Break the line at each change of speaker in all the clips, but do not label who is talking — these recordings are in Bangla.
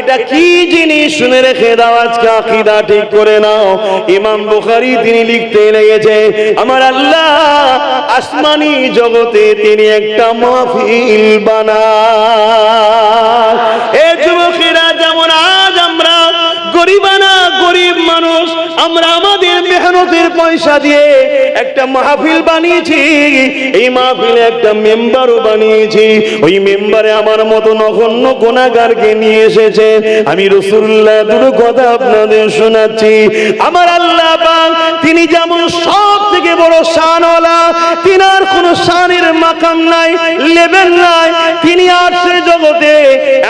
এটা কি জিনিস শুনে রেখে দাও, আজকে আকীদা ঠিক করে নাও। ইমাম বুখারী তিনি লিখতে লেগেছে, আমার আল্লাহ আসমানি জগতে তিনি একটা মাহফিল বানায়। এ যুবকেরা, যেমন আজ আমরা গরিবানা গরিব মানুষ, আমরা আমাদের মেহনতের পয়সা দিয়ে একটা মাহফিল বানিয়েছি, এই মাহফিলে একটা মেম্বারও বানিয়েছি। ওই মেম্বারে আমার মতো নগণ্য গুনাহগারকে নিয়ে এসেছে। আমি রাসূলুল্লাহ দুটো কথা আপনাদের শোনাচ্ছি। আমার আল্লাহ পাক তিনি যেমন সব থেকে বড় শানওয়ালা, তিনার কোনো শানের মাকাম নাই, লেভেল নাই। তিনি আরশের জগতে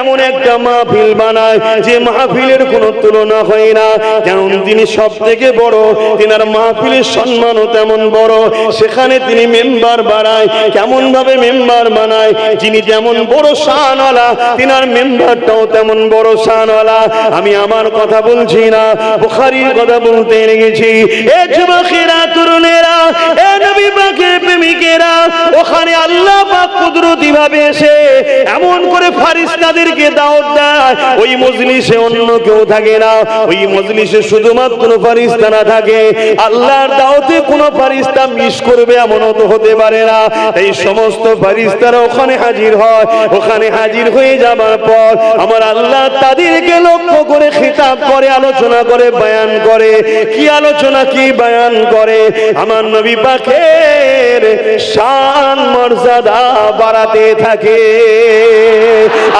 এমন একটা মাহফিল বানায় যে মাহফিলের কোনো তুলনা হয় না। যেমন তিনি সব থেকে বড়, তিনার মাহফিলের সম্মানও তেমন বড়। সেখানে তিনি মেম্বার বানায়। কেমন ভাবে মেম্বার বানায়? যিনি যেমন বড় শানওয়ালা, তিনার মেম্বারটাও তেমন বড় শানওয়ালা। আমি আমার কথা বলছি না, বুখারীর কথা বলতে লেগেছি। এ যুবকেরা, তরুণেরা, এ নবী পাকের প্রেমিকেরা, ওখানে আল্লাহ পাক কুদরতি ভাবে এসে এমন করে ফেরেশতাদেরকে দাওয়াত দেয়, ওই মজলিসে অন্য কেউ থাকে না। ওই মজলিসে শুধুমাত্র ফেরেশতারা থাকে। আল্লাহর দাওয়াতে কোনো ফেরেশতা মিস করবে এমনও তো হতে পারে না। এই সমস্ত ফেরেশতারা ওখানে হাজির হয়। ওখানে হাজির হয়ে যাবার পর আমার আল্লাহ তাদেরকে লক্ষ্য করে খিতাব করে, আলোচনা করে, বয়ান করে। কি আলোচনা, কি বয়ান করে? আমার নবী পাকের শান মর্যাদা বাড়াতে থাকে।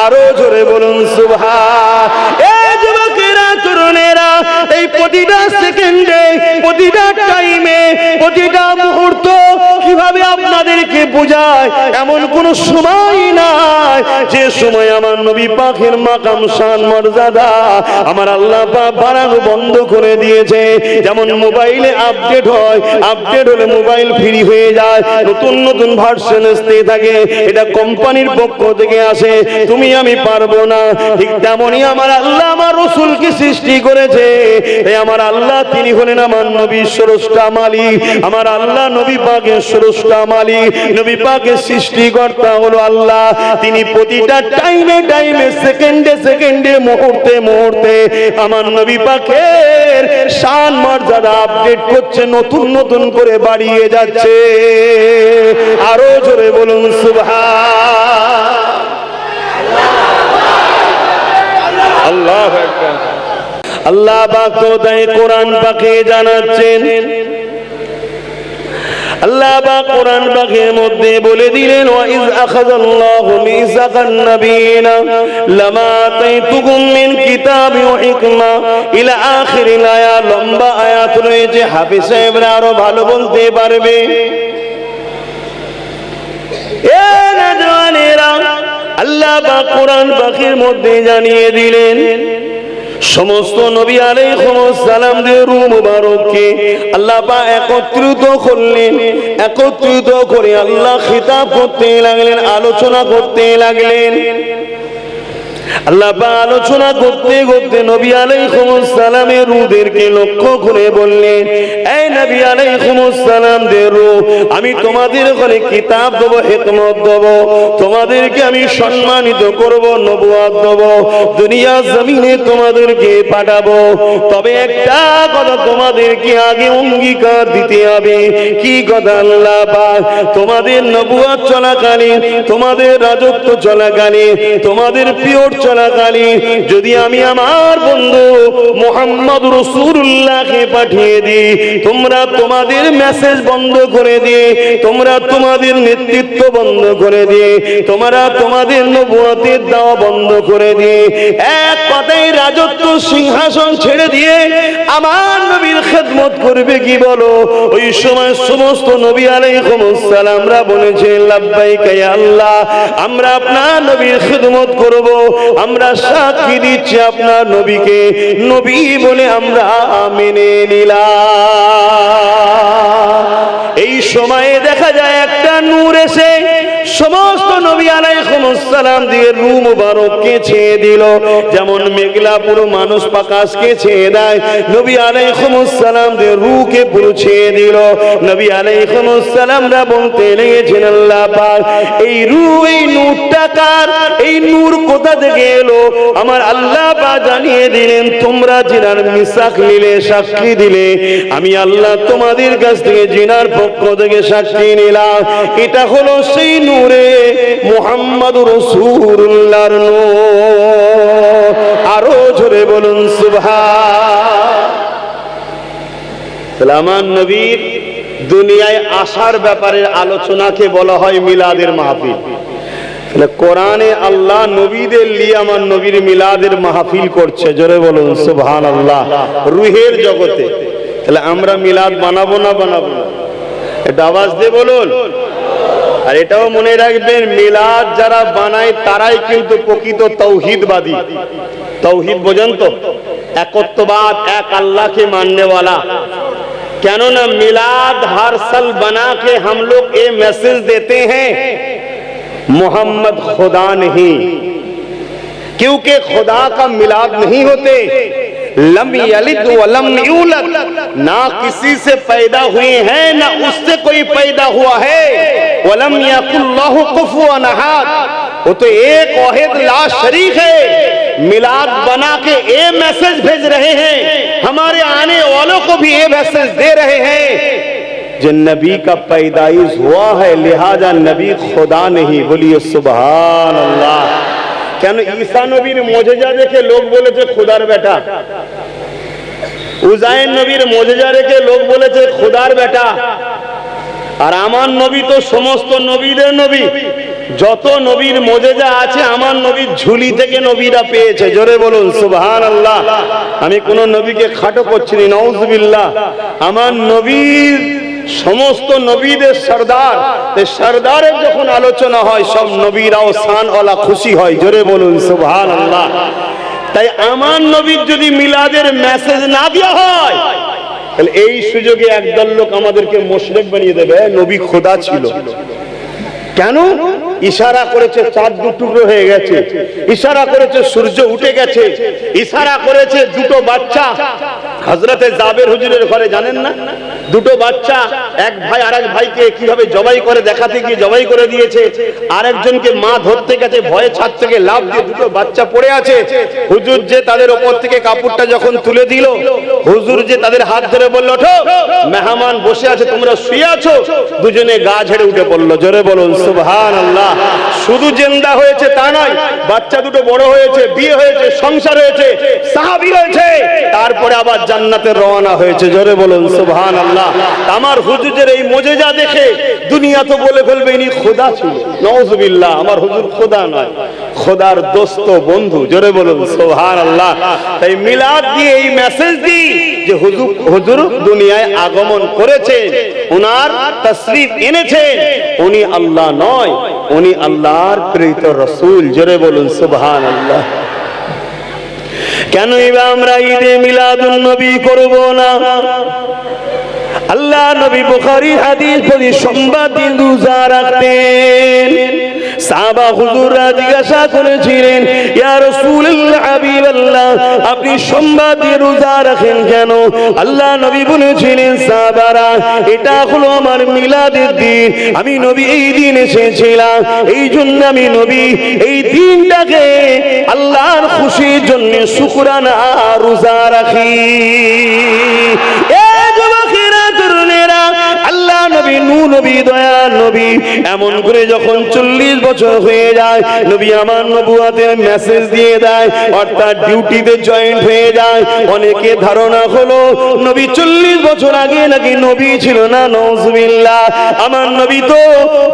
আরো জোরে বলুন সুবহান। এই যুবকেরা, তরুণেরা, এই প্রতিটা সেকেন্ডে, প্রতিটা টাইমে, প্রতিটা মুহূর্ত কিভাবে আপনাদেরকে বোঝায় এমন কোন সময় নাই যে সময় আমার নবী পাকের মাকাম শান মর্যাদা আমার আল্লাহ পাক বাড়ানো বন্ধ করে দিয়েছে। যেমন মোবাইলে আপডেট হয়, আপডেট হলে মোবাইল ফ্রি হয়ে যায়, নতুন নতুন ভার্সন আসতে থাকে। এটা কোম্পানির পক্ষ থেকে আসে, তুমি আমি পারবো না। ঠিক তেমনই আমার আল্লাহ আমার রাসূলকে সৃষ্টি করেছে। এই আমার আল্লাহ তিনি হলেন আমার নবীর স্রষ্টা মালিক। আমার আল্লাহ নবী পাকের স্রষ্টা মালিক, নবী পাকের সৃষ্টিকর্তা হলো আল্লাহ। তিনি প্রতিটা টাইমে টাইমে, সেকেন্ডে সেকেন্ডে, মুহূর্তে মুহূর্তে আমার নবী পাকের শান মর্যাদা আপডেট করছে, নতুন নতুন করে বাড়িয়ে যাচ্ছে। আরো জোরে বলুন সুবহান। আল্লাহু আকবার। আল্লাহ পাক তো তাই কোরআন পাকে জানাচ্ছেন, আল্লাহ পাক কোরআন পাকের মধ্যে বলে দিলেন, ওয়া ইয আখাযাল্লাহু মিসাকান নাবিয়িনা লামা আতাইতুকুম মিন কিতাবি ওয়া হিকমা ইলা আখিরিল আয়াত। লম্বা আয়াত রয়েছে, হাফেজ সাহেবরা আরো ভালো বলতে পারবে। এ নওজওয়ানেরা, আল্লাহ পাক কোরআন পাকের মধ্যে জানিয়ে দিলেন সমস্ত নবী আলাইহিস সালামদের রূহ মুবারককে আল্লাহ পাক একত্রিত করলেন। একত্রিত করে আল্লাহ খিতাব করতে লাগলেন, আলোচনা করতে লাগলেন। আল্লাহ পাক আলোচনা করতে করতে নবী আলাইহিস সালামের রূহদেরকে লক্ষ্য করে বললেন, এই নবী আলাইহিস সালামদের রূহ, আমি তোমাদের ঘরে কিতাব দেব, হিকমত দেব, তোমাদেরকে আমি সম্মানিত করব, নবুয়ত দেব, দুনিয়া জমিনে তোমাদেরকে পাঠাবো। তবে একটা কথা তোমাদেরকে আগে অঙ্গীকার দিতে হবে। কি কথা? আল্লাহ পাক তোমাদের নবুয়ত চলাকালীন, তোমাদের রাজত্ব চলাকালীন, তোমাদের পিরিয়ড চলাকালীন যদি আমি আমার বন্ধু মুহাম্মদ রাসূলুল্লাহকে পাঠিয়ে দিই, তোমরা তোমাদের মেসেজ বন্ধ করে দিয়ে, তোমরা তোমাদের নেতৃত্ব বন্ধ করে দিয়ে, তোমরা তোমাদের নবুয়তের দাওয়া বন্ধ করে দিয়ে, এক কথায় রাজত্ব সিংহাসন ছেড়ে দিয়ে আমার নবীর খেদমত করবে কি বলো? ওই সময় সমস্ত নবী আলাইহিস সালামরা বলেছে, লাব্বাইকা ইয়া আল্লাহ, আমরা আপনার নবীর খেদমত করব, আমরা সাক্ষী দিচ্ছি আপনার নবীকে নবী বলে আমরা মেনে নিলাম। এই সময়ে দেখা যায় একটা নূর এসে সমস্ত নবী আলাইহিস আলাইহিসসালাম দিয়ে রূহ মুবারককে ছেয়ে দিল, যেমন মেঘলা পুরো মানুষ আকাশকে ছেয়ে দেয়, নবী আলাইহিসসালাম দিয়ে রূহকে পুরো ছেয়ে দিল। নবী আলাইহিসসালামরা বলতে লেগেছেন, আল্লাহ পাক এই রূহ, এই নূরটা কার, এই নূর কোথা থেকে এলো? আমার আল্লাহ পাক জানিয়ে দিলেন, তোমরা জিনার মিসাক নিলে, সাক্ষী দিলে, আমি আল্লাহ তোমাদের কাছ থেকে জিনার পক্ষ থেকে সাক্ষী নিলাম। এটা হলো সেই নূরে মুহাম্মদুর রাসূলুল্লাহর নূর। আরো জোরে বলুন সুবহান। আমার নবীর দুনিয়ায় আসার ব্যাপারে আলোচনাকে বলা হয় মিলাদের মাহফিল। কোরআনে আল্লাহ নবীদের নিয়ে আমার নবীর মিলাদের মাহফিল করছে, জোরে বলুন সুবহানাল্লাহ। রুহের জগতে তাহলে আমরা মিলাদ বানাবো না বানাবো না? এটা আওয়াজ দিয়ে বলুন। আর এটাও মনে রাখবেন, মিলাদ যারা বানায় তারাই কিন্তু প্রকৃত তৌহিদবাদী। তৌহিদ বোঝেন তো? একত্ববাদ, এক আল্লাহকে मानने वाला। क्यों ना मिलाद हर साल बना के हम लोग ये मैसेज देते हैं, मोहम्मद खुदा नहीं, क्योंकि खुदा का मिलाद नहीं होते। लम यलिद व लम यूलद, ना किसी से पैदा हुए हैं ना उससे कोई पैदा हुआ है। वलम यकुल लहु कुफुवन अहद, वो तो एक वाहिद ला शरीक है। मिलाद बना के ये मैसेज भेज रहे हैं, हमारे आने वालों को भी ये मैसेज दे रहे हैं जो नबी का पैदाइश हुआ है, लिहाजा नबी खुदा नहीं। बोलिए सुभान अल्लाह। কেন ঈসা নবীর মুজিজা দেখে লোক বলেছে খোদার বেটা, উজাইর নবীর মুজিজা দেখে লোক বলেছে খোদার বেটা। আর আমার নবী তো সমস্ত নবীদের নবী, যত নবীর মুজিজা আছে আমার নবীর ঝুলি থেকে নবীরা পেয়েছে। জোরে বলুন সুবহানাল্লাহ। আমি কোন নবীকে খাটো করছি না, নাউজুবিল্লাহ। আমার নবীর সমস্ত নবীদের সরদার, সরদারের যখন আলোচনা হয় সব নবীরাও শানওয়ালা খুশি হয়। জোরে বলুন সুবহানাল্লাহ। তাই আমার নবীর যদি মিলাদের মেসেজ না দেওয়া হয়, তাহলে এই সুযোগে একদল লোক আমাদেরকে মুশরিক বানিয়ে দেবে, নবী খোদা ছিল। কেন? ইশারা করেছে চাঁদ দু টুকরো হয়ে গেছে, ইশারা করেছে সূর্য উঠে গেছে, ইশারা করেছে দুটো বাচ্চা হযরতে জাবের হুজুরের ঘরে, জানেন না? দুটো বাচ্চা, এক ভাই আরেক ভাইকে কিভাবে জবাই করে দেখাতে গিয়ে জবাই করে দিয়েছে। আরেকজনকে মা ধরতে গেছে, ভয়ে ছাদ থেকে লাফ দিয়ে দুটো বাচ্চা পড়ে আছে। হুজুর যে তাদের উপর থেকে কাপড়টা যখন তুলে দিল, হুজুর যে তাদের হাত ধরে বলল, ওঠো, মেহমান বসে আছে, তোমরা শুয়ে আছো। দুজনে গা ঝেড়ে উঠে পড়লো। জোরে বলুন সুবহানাল্লাহ। শুধু জিন্দা হয়েছে তা নয়, বাচ্চা দুটো বড় হয়েছে, বিয়ে হয়েছে, সংসার হয়েছে, সাহাবী হয়েছে, তারপরে আবার জান্নাতে রওনা হয়েছে। জোরে বলুন সুবহানাল্লাহ। আমার হুজুরের এই মুজিজা দেখে দুনিয়া তো বলে ফেলবে ইনি খোদা ছিল। নাউজুবিল্লাহ। আমার হুজুর খোদা নয়, খোদার দোস্ত, বন্ধু। জোরে বলুন সুবহানাল্লাহ। তাই মিলাদ দিয়ে এই মেসেজ দিই যে হুজুর দুনিয়ায় আগমন করেছেন, ওনার তাশরীফ এনেছেন, উনি আল্লাহ নয়, উনি আল্লাহর প্রেরিত রাসূল। জোরে বলুন সুবহানাল্লাহ। কেন এবার আমরা ঈদে মিলাদুন নবী করব না? আল্লাহ নবী বুখারী হাদিস প্রতি সোমবার দিন রোজা রাখতেন। সাহাবা হুজুররা জিজ্ঞাসা করেছিলেন, ইয়া রাসূলুল্লাহ, হাবিবাল্লাহ, আপনি সোমবার দিন রোজা রাখেন কেন? আল্লাহ নবী বলেছিলেন, সাহাবারা, এটা হলো আমার মিলাদের দিন। আমি নবী এই দিন এসেছিলাম, এই জন্য আমি নবী এই দিনটাকে আল্লাহর খুশির জন্য শুকরানা রোজা রাখি। আল্লাহ নবী, নূর নবী, দয়ার নবী, এমন করে যখন 40 বছর হয়ে যায়, নবী আমার নবুয়তের মেসেজ দিয়ে দেয়, অর্থাৎ ডিউটিতে জয়েন্ট হয়ে যায়। অনেকে ধারণা হলো নবী 40 বছর আগে নাকি নবী ছিল না। নাউজুবিল্লাহ। আমার নবী তো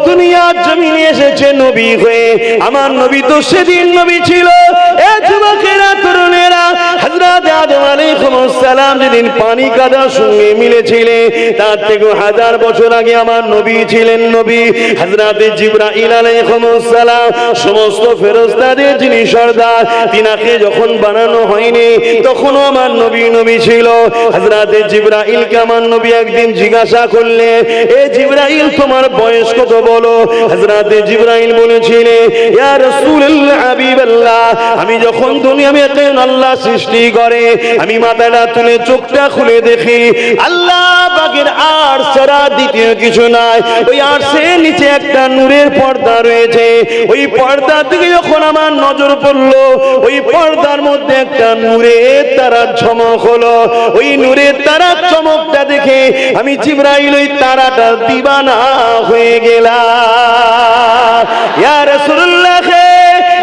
দুনিয়ার জমিনে এসেছে নবী হয়ে। আমার নবী তো সেদিন নবী ছিল। এ যুবকেরা, তরুণেরা, হযরত আদম আলাইহিস সালাম যেদিন পানি কাদার সঙ্গে মিলেছিলেন, তার থেকে 1000 বছর আগে আমার নবী ছিলেন নবী। হযরতে জিবরাইল আলাইহিস সালাম সমস্ত ফেরেশতাদের যিনি সর্দার, তিনাকে যখন বানানো হয়নি তখনও আমার নবী ছিল। হযরতে জিবরাইলকে আমার নবী একদিন জিজ্ঞাসা করলেন, এ জিবরাইল তোমার বয়স কত বলো? হযরতে জিবরাইল বলেছিলেন, ইয়া রাসূলুল্লাহ হাবিবাল্লাহ, আমি যখন দুনিয়াতে আল্লাহ সৃষ্টি করে আমি মাথাটা তুলে চোখটা খুলে দেখি আল্লাহ পাকের আরশ ছাড়া দ্বিতীয় কিছু নাই। ওই আরশের নিচে একটা নূরের পর্দা রয়েছে। ওই পর্দা থেকে যখন আমার নজর পড়লো, ওই পর্দার মধ্যে একটা নূরের তারার চমক হলো। ওই নূরের তারার চমকটা দেখে আমি জিবরাইল ওই তারাটা দিবানা হয়ে গেলাম। ইয়া রাসূলুল্লাহ,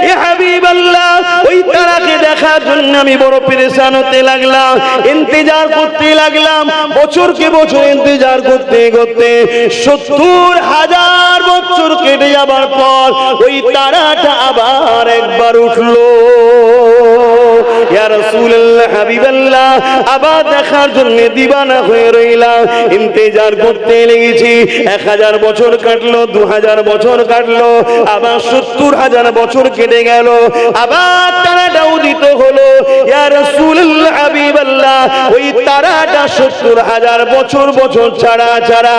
ইয়া হাবিবাল্লাহ, ওই তারাকে দেখার জন্য আমি বড় পেরেশান হতে লাগলাম, ইন্তজার করতে লাগলাম। বছরকে বছর ইন্তজার করতে করতে 70,000 বছর কেটে যাবার পর ওই তারাটা আবার একবার উঠলো। ইয়া রাসূলুল্লাহ হাবিবাল্লাহ, আবার দেখার জন্য দিবানা হয়ে রইলাম, ইন্তজার করতে লেগেছি। 1000 বছর কাটলো, 2000 বছর কাটলো, আবার 70,000 বছর কেটে গেল, আবার তারাটা উদিত হলো। ইয়া রাসূলুল্লাহ হাবিবাল্লাহ, ওই তারাটা 70,000 বছর বছর ছাড়া ছাড়া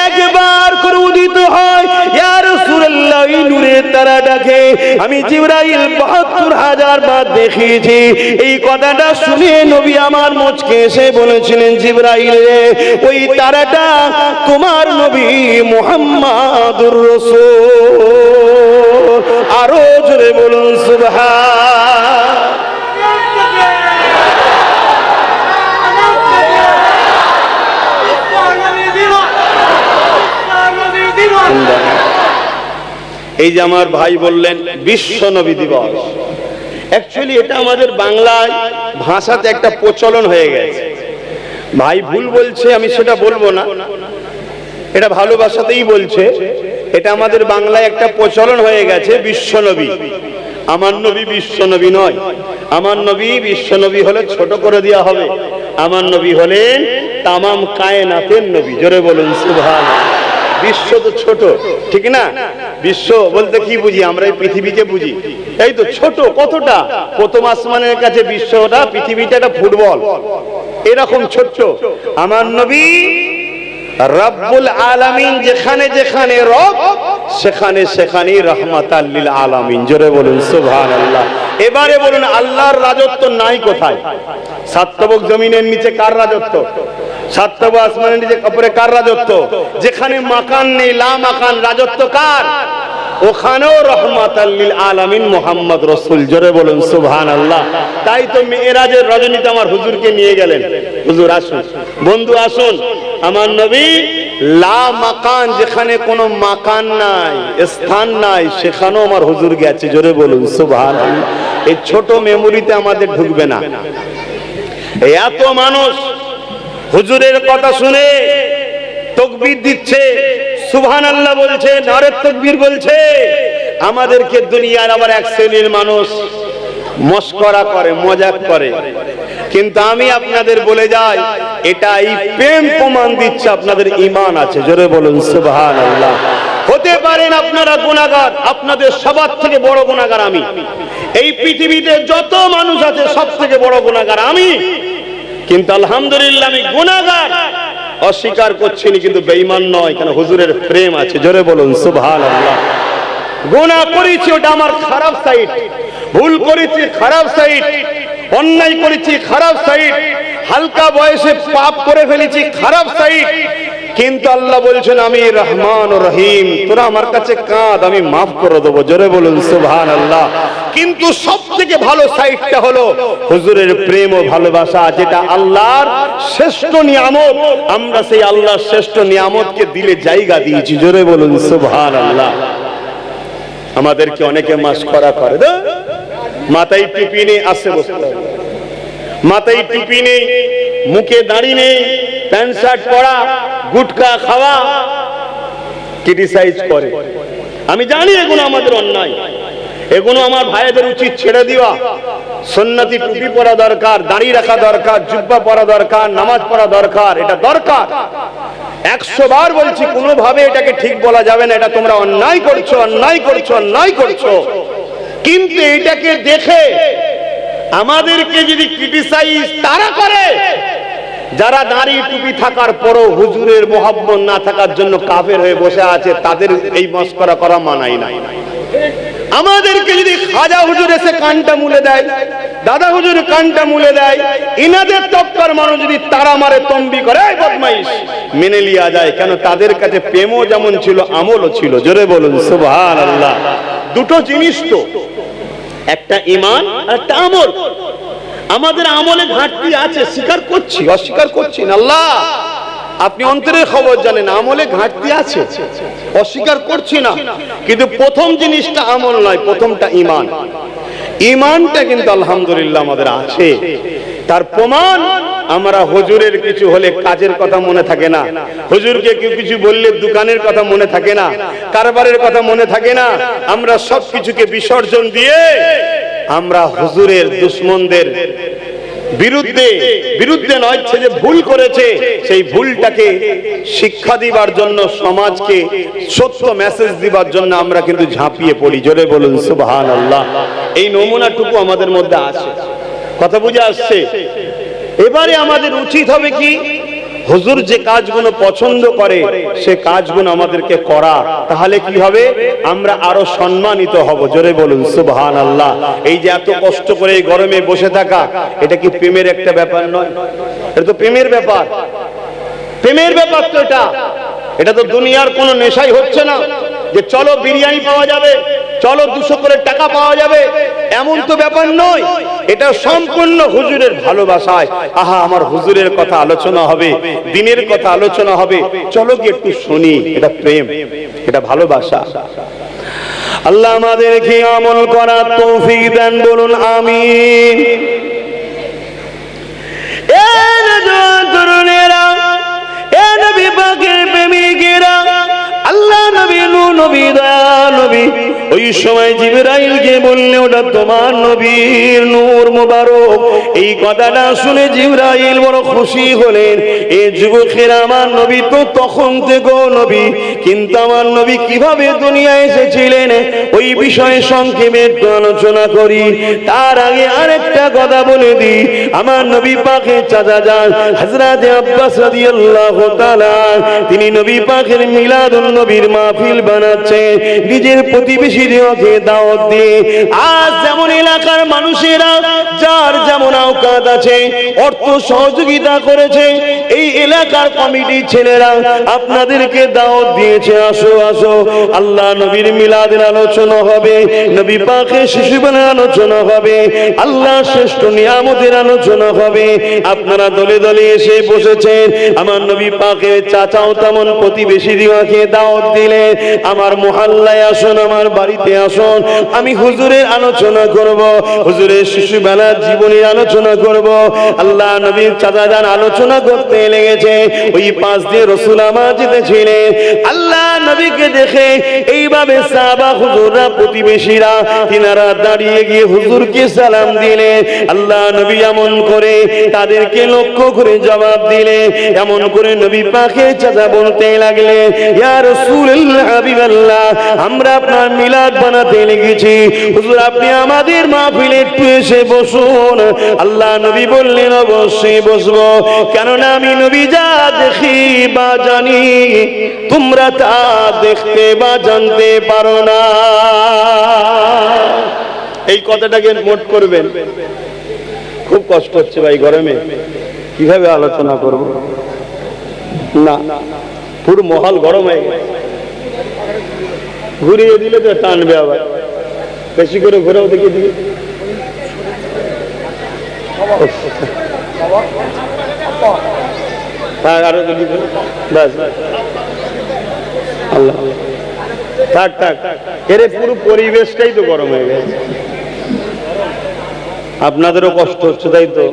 একবার করে উদিত হয়। ইয়া রাসূলুল্লাহ, ওই নূরের তারাটাকে আমি জিবরাইল 72,000 বার দেখিয়েছি। এই কথাটা শুনে নবী আমার মুচকে এসে বলেছিলেন, জিবরাইল রে, ওই তারাটা তোমার নবী মুহাম্মাদুর রাসূল। আরো জোরে বলুন সুবহান। এই যে আমার ভাই বললেন বিশ্ব নবী দিবস, অ্যাকচুয়ালি এটা আমাদের বাংলায় ভাষাতে একটা প্রচলন হয়ে গেছে। ভাই ভুল বলছে, আমি সেটা বলবো না, এটা ভালোবাসাতেই বলছে। এটা আমাদের বাংলায় একটা প্রচলন হয়ে গেছে বিশ্ব নবী। আমার নবী বিশ্ব নবী নয়। আমার নবী বিশ্ব নবী হলে ছোট করে দেওয়া হবে। আমার নবী হলেন তামাম কায়নাতের নবী। জোরে বলুন সুবহানাল্লাহ। বিশ্ব তো ছোট, ঠিক না? বিশ্ব বলতে কি বুঝি আমরা? এই পৃথিবীকে বুঝি, এই তো ছোট। কতটা? প্রথম আসমানের কাছে বিশ্বটা, পৃথিবীটা একটা ফুটবল, এরকম ছোট্ট। আমার নবী রব্বুল আলামিন, যেখানে যেখানে রব সেখানে সেখানেই রাহমাতাল লিল আলামিন। জোরে বলুন সুবহানাল্লাহ। এবারে বলুন আল্লাহর রাজত্ব নাই কোথায়? সাতবক জমিনের নিচে কার রাজত্ব? সাতবক আসমানের নিচে উপরে কার রাজত্ব? যেখানে মাকান নেই, লা মাকান, রাজত্ব কার? ওখানেও রাহমাতাল লিল আলামিন মুহাম্মদ রাসূল। জোরে বলুন সুবহানাল্লাহ। তাই তো মেরাজের রজনীতে আমার হুজুরকে নিয়ে গেলেন। হুজুর আসুন, বন্ধু আসুন, আমার নবী লা মাকান, যেখানে কোনো মাকান নাই, স্থান নাই, সেখানেও আমার হুজুর গেছে। জোরে বলুন সুবহানাল্লাহ। এই ছোট মেমোরিতে আমাদের ঢুকবে না। এত মানুষ হুজুরের কথা শুনে তাকবীর দিচ্ছে, সুবহানাল্লাহ বলছে, নারে তাকবীর বলছে। আমাদেরকে দুনিয়ার আবার এক শ্রেণীর মানুষ মস্করা করে, মজাক করে। কিন্তু আমি আপনাদের বলে যাই, এটা এই প্রেম প্রমাণ দিচ্ছে আপনাদের ঈমান আছে। জোরে বলুন সুবহানাল্লাহ। হতে পারেন আপনারা গুনাহগার, আপনাদের সবার থেকে বড় গুনাহগার আমি। এই পৃথিবীতে যত মানুষ আছে সব থেকে বড় গুনাহগার আমি। কিন্তু আলহামদুলিল্লাহ আমি গুনাহগার, অস্বীকার করছি না, কিন্তু বেঈমান নয়, কারণ হুজুরের প্রেম আছে। জোরে বলুন সুবহানাল্লাহ। গুনাহ করেছি, ওটা আমার খারাপ সাইড। ভুল করেছি, খারাপ সাইড। অন্যায় করেছি, খারাপ সাইড। হালকা বয়সে পাপ করে ফেলেছি, খারাপ সাইড। কিন্তু আল্লাহ বলছেন আমি রহমান ও রহিম, তোরা আমার কাছে কাঁদ, আমি মাফ করে দেবো। জোরে বলুন সুবহানাল্লাহ। কিন্তু সবথেকে ভালো সাইডটা হলো হুজুরের প্রেম ও ভালোবাসা, যেটা আল্লাহর শ্রেষ্ঠ নিয়ামত। আমরা সেই আল্লাহর শ্রেষ্ঠ নিয়ামতকে দিলে জায়গা দিয়েছি। জোরে বলুন সুবহানাল্লাহ। আমাদেরকে অনেকে মাসখরা করে, মাথায় টুপি নেই, আসে বসতে হবে, মাথায় টুপি নেই, মুখে দাড়ি নেই, প্যান্ট শার্ট পরা, গুটকা খাওয়া, ক্রিটিসাইজ করে। আমি জানি এগুলো আমাদের অন্যায়, এগুলো আমার ভাইদের উচিত ছেড়ে দেওয়া। সুন্নতি টুপি পরা দরকার, দাড়ি রাখা দরকার, জুব্বা পরা দরকার, নামাজ পড়া দরকার, এটা দরকার। 100 বার বলছি, কোনোভাবে এটাকে ঠিক বলা যাবে না, এটা তোমরা অন্যায় করছো, অন্যায় করছো, অন্যায় করছো। কিন্তু এটাকে দেখে আমাদেরকে যদি ক্রিটিসাইজ তারা করে যারা দাড়ি টুপি থাকার পরও হুজুরের মোহাব্বত না থাকার জন্য কাফের হয়ে বসে আছে, তাদের এই মস্করা করা মানাই নাই। আমাদেরকে যদি খাজা হুজুর এসে কানটা মুলে দেয়, দাদা হুজুর কানটা মুলে দেয়, ইনাদের তপ্পার মানুষ যদি তারা মারে তম্বি করে বদমাইশ, মেনে লিয়া যায়। কেন? তাদের কাছে প্রেমও যেমন ছিল, আমলও ছিল। জোরে বলুন সুবহানাল্লাহ। দুটো জিনিস তো, একটা ঈমান আর একটা আমল। আমাদের আমলে ঘাটতি আছে, স্বীকার করছি, অস্বীকার করছি না। আল্লাহ আপনি অন্তরের খবর জানেন, আমলে ঘাটতি আছে, অস্বীকার করছি না। কিন্তু প্রথম জিনিসটা আমল নয়, প্রথমটা ঈমান। ঈমানটা কিন্তু আলহামদুলিল্লাহ আমাদের আছে। তার প্রমাণ আমরা হুজুরের কিছু হলে কাজের কথা মনে থাকে না, হুজুরকে কেউ কিছু বললে দোকানের কথা মনে থাকে না, কারবারের কথা মনে থাকে না। আমরা সবকিছুকে বিসর্জন দিয়ে আমরা হুজুরের দুশমনদের বিরুদ্ধে নয়, যে ভুল করেছে সেই ভুলটাকে শিক্ষা দিবার জন্য, সমাজকে সত্য মেসেজ দিবার জন্য আমরা কিন্তু ঝাঁপিয়ে পড়ি। জোরে বলুন সুবহানাল্লাহ। এই নমুনাটুকু আমাদের মধ্যে আছে। কথা বুঝে আসছে? এবারে আমাদের উচিত হবে কি, হুজুর যে কাজগুলো পছন্দ করে সে কাজগুলো আমাদেরকে করা। তাহলে কি হবে? আমরা আরো সম্মানিত হব। জোরে বলুন সুবহানাল্লাহ। এই যে এত কষ্ট করে এই গরমে বসে থাকা, এটা কি প্রেমের একটা ব্যাপার নয়? এটা তো প্রেমের ব্যাপার, প্রেমের ব্যাপার তো এটা। এটা তো দুনিয়ার কোনো নেশাই হচ্ছে না যে চলো বিরিয়ানি পাওয়া যাবে, চলো 200 করে টাকা পাওয়া যাবে, এমন তো ব্যাপার নয়। এটা সম্পূর্ণ হুজুরের ভালোবাসায়। আহা, আমার হুজুরের কথা আলোচনা হবে, দিনের কথা আলোচনা হবে, চলো কি একটু শুনি। এটা প্রেম, এটা ভালোবাসা। আল্লাহ আমাদেরকে আমল করার তৌফিক দেন, বলুন আমিন। এ তরুণেরা, এ নবী পাকের প্রেমিকেরা, আল্লাহ নবী, নবী দয়াল নবী ওই সময় জিবরাইলকে বললে, ওটা তোমার নবীর নূর মুবারক। এই কথাটা শুনে জিবরাইল বড় খুশি হলেন। এ যুবকেরা, আমার নবী তো তখন থেকে নবী, কিন্তু আমার নবী কিভাবে দুনিয়ায় এসেছিলেন ওই বিষয়ে সংক্ষেপে একটু আলোচনা করি। তার আগে আরেকটা কথা বলে দিই, আমার নবী পাকের চাচা যান হযরত আব্বাস রাদিয়াল্লাহু তাআলা, তিনি নবী পাকের মিলাদুন নবীর মাহফিল বানাচ্ছে, নিজের প্রতিবেশীদেরকে দাওয়াত দিয়ে। আজ যেমন এলাকার মানুষেরা যার যেমন আওকাত আছে অর্থ সহযোগিতা করেছে, এই এলাকার কমিটির ছেলেরা আপনাদেরকে দাওয়াত দিয়েছে, আসো আসো, আল্লাহ নবীর মিলাদের আলোচনা হবে, নবী পাকের শিশুবেলার আলোচনা হবে, আল্লাহ শ্রেষ্ঠ নিয়ামতের আলোচনা হবে। আপনারা দলে দলে এসে বসেছেন। আমার নবী পাকের চাচাও তেমন প্রতিবেশীদেরকে দাওয়াত দিলেন, আমার মহল্লায় আসুন, আমার বাড়িতে আসুন, আমি হুজুরের আলোচনা করব, হুজুরের শিশুবেলার জীবনের আলোচনা করব। আল্লাহ নবীর চাচা যান আলোচনা করতে লেগেছে, ওই পাশ দিয়ে রাসূল আমার যেতেছিলেন। আল্লাহ নবীকে দেখে এইভাবে সাহাবা হুজুররা, প্রতিবেশীরা, তিনারা দাঁড়িয়ে গিয়ে হুজুরকে সালাম দিলেন। আল্লাহ নবী এমন করে তাদেরকে লক্ষ্য করে জবাব দিলেন, এমন করে নবী পাকের চাচা বলতে লাগলেন, ইয়া রাসূলুল্লাহ, হাবিবাল্লাহ, আমরা আপনার মিলাদ বানাতে লেগেছি, হুজুর আপনি আমাদের মাহফিলে একটু এসে বসুন। আল্লাহ নবী বললেন, অবশ্যই বসবো, কেননা আমি নবী যা দেখি বা জানি তোমরা তা দেখতে বা জানতে পারো না। এই কথাটাকে নোট করবেন। খুব কষ্ট হচ্ছে ভাই গরমে, কিভাবে আলোচনা করব না, পুরো মহল গরম হয়ে গেছে। ঘুরিয়ে দিলে তো টানবে, আবার বেশি করে ঘুরেও দেখিয়ে দিবে। আরো ব্যাস, আল্লাহ থাক থাক, এর পুরো পরিবেশটাই তো গরম হয়ে গেছে। আপনাদেরও কষ্ট হচ্ছে, তাই তো?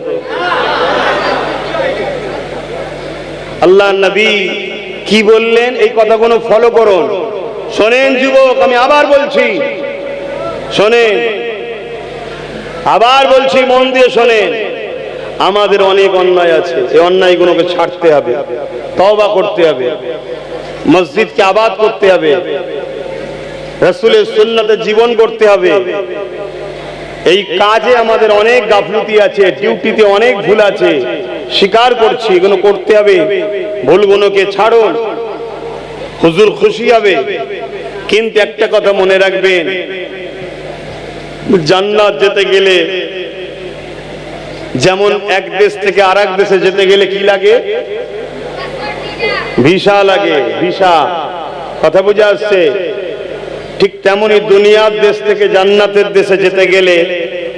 আল্লাহ নবী কি বললেন এই কথাগুলো ফলো করুন। শোনেন যুবক, আমি আবার বলছি, শোনেন, আবার বলছি, মন দিয়ে শোনেন। আমাদের অনেক অন্যায় আছে, এই অন্যায়গুলোকে ছাড়তে হবে, তওবা করতে হবে, মসজিদকে আবাদ করতে হবে, রাসূলের সুন্নতে জীবন করতে হবে। এই কাজে আমাদের অনেক গাফলতি আছে, ডিউটিতে অনেক ভুল আছে, স্বীকার করছি, এগুলো করতে হবে। ভুলগুলোকে ছাড়ুন, হুজুর খুশি হবে। কিন্তু একটা কথা মনে রাখবেন, জান্নাত যেতে গেলে যেমন এক দেশ থেকে আরেক দেশে যেতে গেলে কি লাগে? ভিসা লাগে, ভিসা। কথা বুঝে আসছে? ঠিক তেমনি দুনিয়ার দেশ থেকে জান্নাতের দেশে যেতে গেলে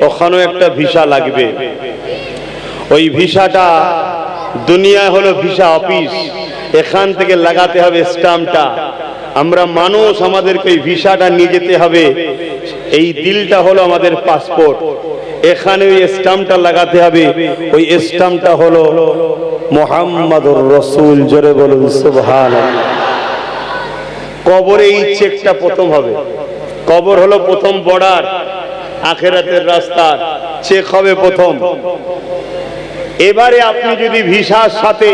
ওখানেও একটা ভিসা লাগবে। ওই ভিসাটা, দুনিয়া হলো ভিসা অফিস, এখান থেকে লাগাতে হবে স্ট্যাম্পটা। আমরা মানুষ, আমাদেরকে ওই ভিসাটা নিয়ে যেতে হবে। এই দিলটা হলো আমাদের পাসপোর্ট, এখানে ওই স্ট্যাম্পটা লাগাতে হবে। ওই স্ট্যাম্পটা হলো মুহাম্মাদুর রাসূল। জোরে বলুন সুবহানাল্লাহ। কবরে এই চেকটা প্রথম হবে। কবর হলো প্রথম বর্ডার, আখিরাতের রাস্তা, চেক হবে প্রথম। এবারে আপনি যদি ভিসার সাথে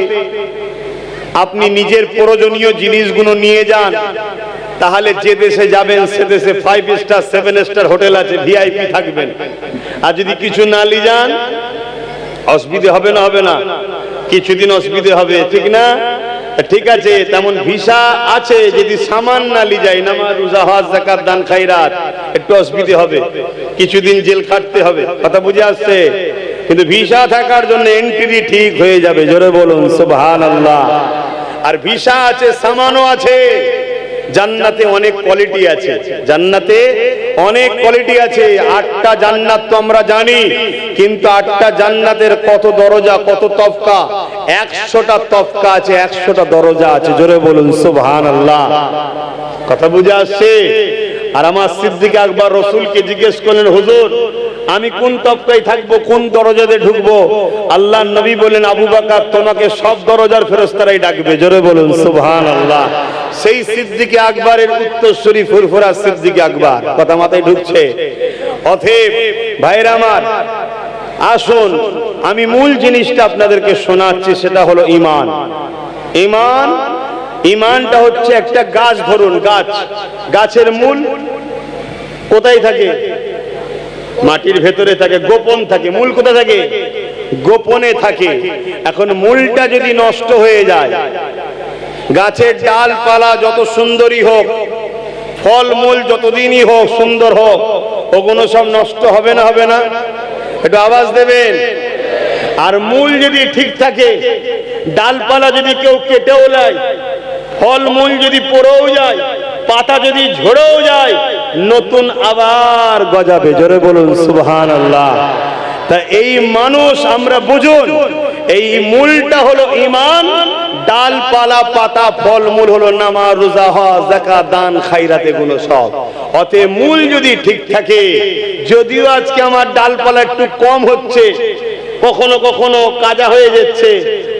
আপনি নিজের প্রয়োজনীয় জিনিসগুলো নিয়ে যান, তাহলে যে দেশে যাবেন সে দেশে 5 স্টার 7 স্টার হোটেল আছে, ভিআইপি থাকবেন। আর যদি কিছু না নিয়ে যান, অসুবিধা হবে না? হবে না? কিছুদিন অসুবিধা হবে, ঠিক না? ঠিক আছে, তেমন ভিসা আছে, যদি সামান না নিয়ে যায়, নামাজ রোজা হজ যাকাত দান খায়রাত, একটু অসুবিধা হবে, কিছুদিন জেল কাটতে হবে। কথা বুঝে আসছে? কিন্তু ভিসা থাকার জন্য এন্ট্রি ঠিক হয়ে যাবে। জোরে বলুন সুবহানাল্লাহ। আর ভিসা আছে, সামানও আছে। জান্নাতে অনেক কোয়ালিটি আছে, জান্নাতে অনেক কোয়ালিটি আছে। 8টা জান্নাত তো আমরা জানি, কিন্তু 8টা জান্নাতের কত দরজা, কত তফকা? 100টা তফকা আছে, 100টা দরজা আছে। জোরে বলুন সুবহানাল্লাহ। কথা বুঝে আসছে? আর আমার সিদ্দিক আকবর রাসূলকে জিজ্ঞেস করলেন, হুজুর আমি কোন তফকায় থাকবো, কোন দরজাতে ঢুকবো? আল্লাহর নবী বলেন, আবু বকর তোমাকে সব দরজার ফেরেশতারাই ডাকবে। জোরে বলুন সুবহানাল্লাহ। সেই সিদ্দিক আকবরের উত্তরসূরি ফুরফুরা সিদ্দিক আকবর। কথা মাথায় ঢুকছে? অতএব ভাইরা আমার, আসুন আমি মূল জিনিসটা আপনাদেরকে শোনাচ্ছি, সেটা হলো ঈমান। ঈমান, ঈমানটা হচ্ছে একটা গাছ। ধরুন গাছ, গাছের মূল কোথায় থাকে? মাটির ভেতরে থাকে, গোপন থাকে। মূল কোথায় থাকে? গোপনে থাকে। এখন মূলটা যদি নষ্ট হয়ে যায়, গাছের ডালপালা যত সুন্দরই হোক, ফল মূল যতদিনই হোক, সুন্দর হোক, ওগুলো সব নষ্ট হবে না? হবে না? একটু আওয়াজ দেবেন। আর মূল যদি ঠিক থাকে, ডালপালা যদি কেউ কেটেও যায়, ফল মূল যদি পড়েও যায়, পাতা যদি ঝরেও যায়, নতুন আবার গজাবে। জোরে বলুন সুবহানাল্লাহ। তা এই মানুষ আমরা বুঝুন, এই মূলটা হলো ঈমান, ডালপালা পাতা ফল মূল হলো নামাজ রোজা হজ যাকাত দান খায়রাত, এগুলো সব। অতএব মূল যদি ঠিক থাকে, যদিও আজকে আমার ডালপালা একটু কম হচ্ছে, কখনো কখনো কাজা হয়ে যাচ্ছে,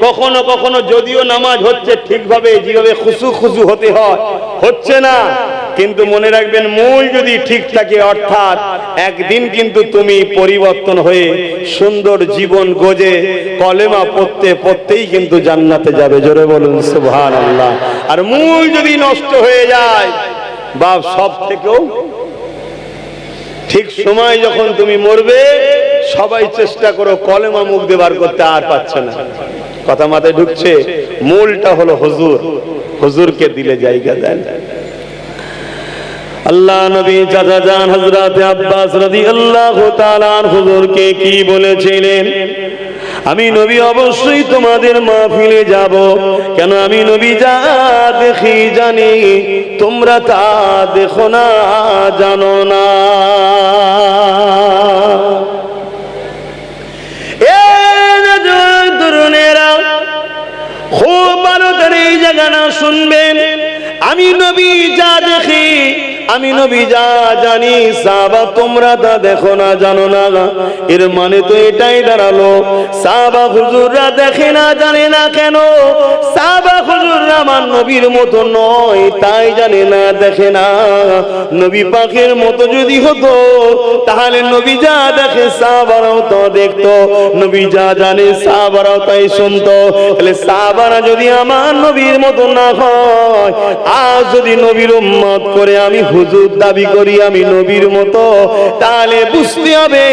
কখনো কখনো যদিও নামাজ হচ্ছে ঠিকভাবে, যেভাবে খুশু খুশু হতে হয় হচ্ছে না, কিন্তু মনে রাখবেন মূল যদি ঠিক থাকে, অর্থাৎ একদিন কিন্তু তুমি পরিবর্তন হয়ে সুন্দর জীবন গজে কলেমা পড়তে পড়তেই কিন্তু জান্নাতে যাবে। জোরে বলুন সুবহানাল্লাহ। আর মূল যদি নষ্ট হয়ে যায়, বাপ সব থেকেও ঠিক সময় যখন তুমি মরবে, সবাই চেষ্টা করো কলেমা মুখ দিয়ে বার করতে, আর পাচ্ছে না। কথা মাথায় ঢুকছে? মূলটা হলো হুজুর, হুজুরকে দিলে জায়গা দেন। আল্লাহ নবী চাচা জান হযরত আব্বাস রাদিয়াল্লাহু তাআলা আনহু হুজুরকে কি বলেছিলেন? আমি নবী অবশ্যই তোমাদের মাহফিলে যাব, কেন আমি নবী যা দেখি জানি, তোমরা তা দেখো না, জানো না। খুব ভালো করে এই জায়গাটা শুনবেন। আমি নবী যা দেখি, আমি নবী যা জানি, সাহাবা তোমরা তা দেখো না, জানো না। এর মানে তো এটাই দাঁড়ালো, সাহাবা হুজুররা দেখে না, জানে না। কেন? সাহাবা হুজুররা আমার নবীর মতো নয় তাই জানে না, দেখে না। নবী পাকের মতো যদি হতো তাহলে নবী যা দেখে সাহাবারাও তো দেখতো, নবী যা জানে সাহাবারাও তাই শুনতো। তাহলে সাহাবারা যদি আমার নবীর মতো না হয়, আজ যদি নবীর উম্মত করে আমি হুজুর দাবি করি আমি নবীর মতো, তাহলে বুঝতে হবে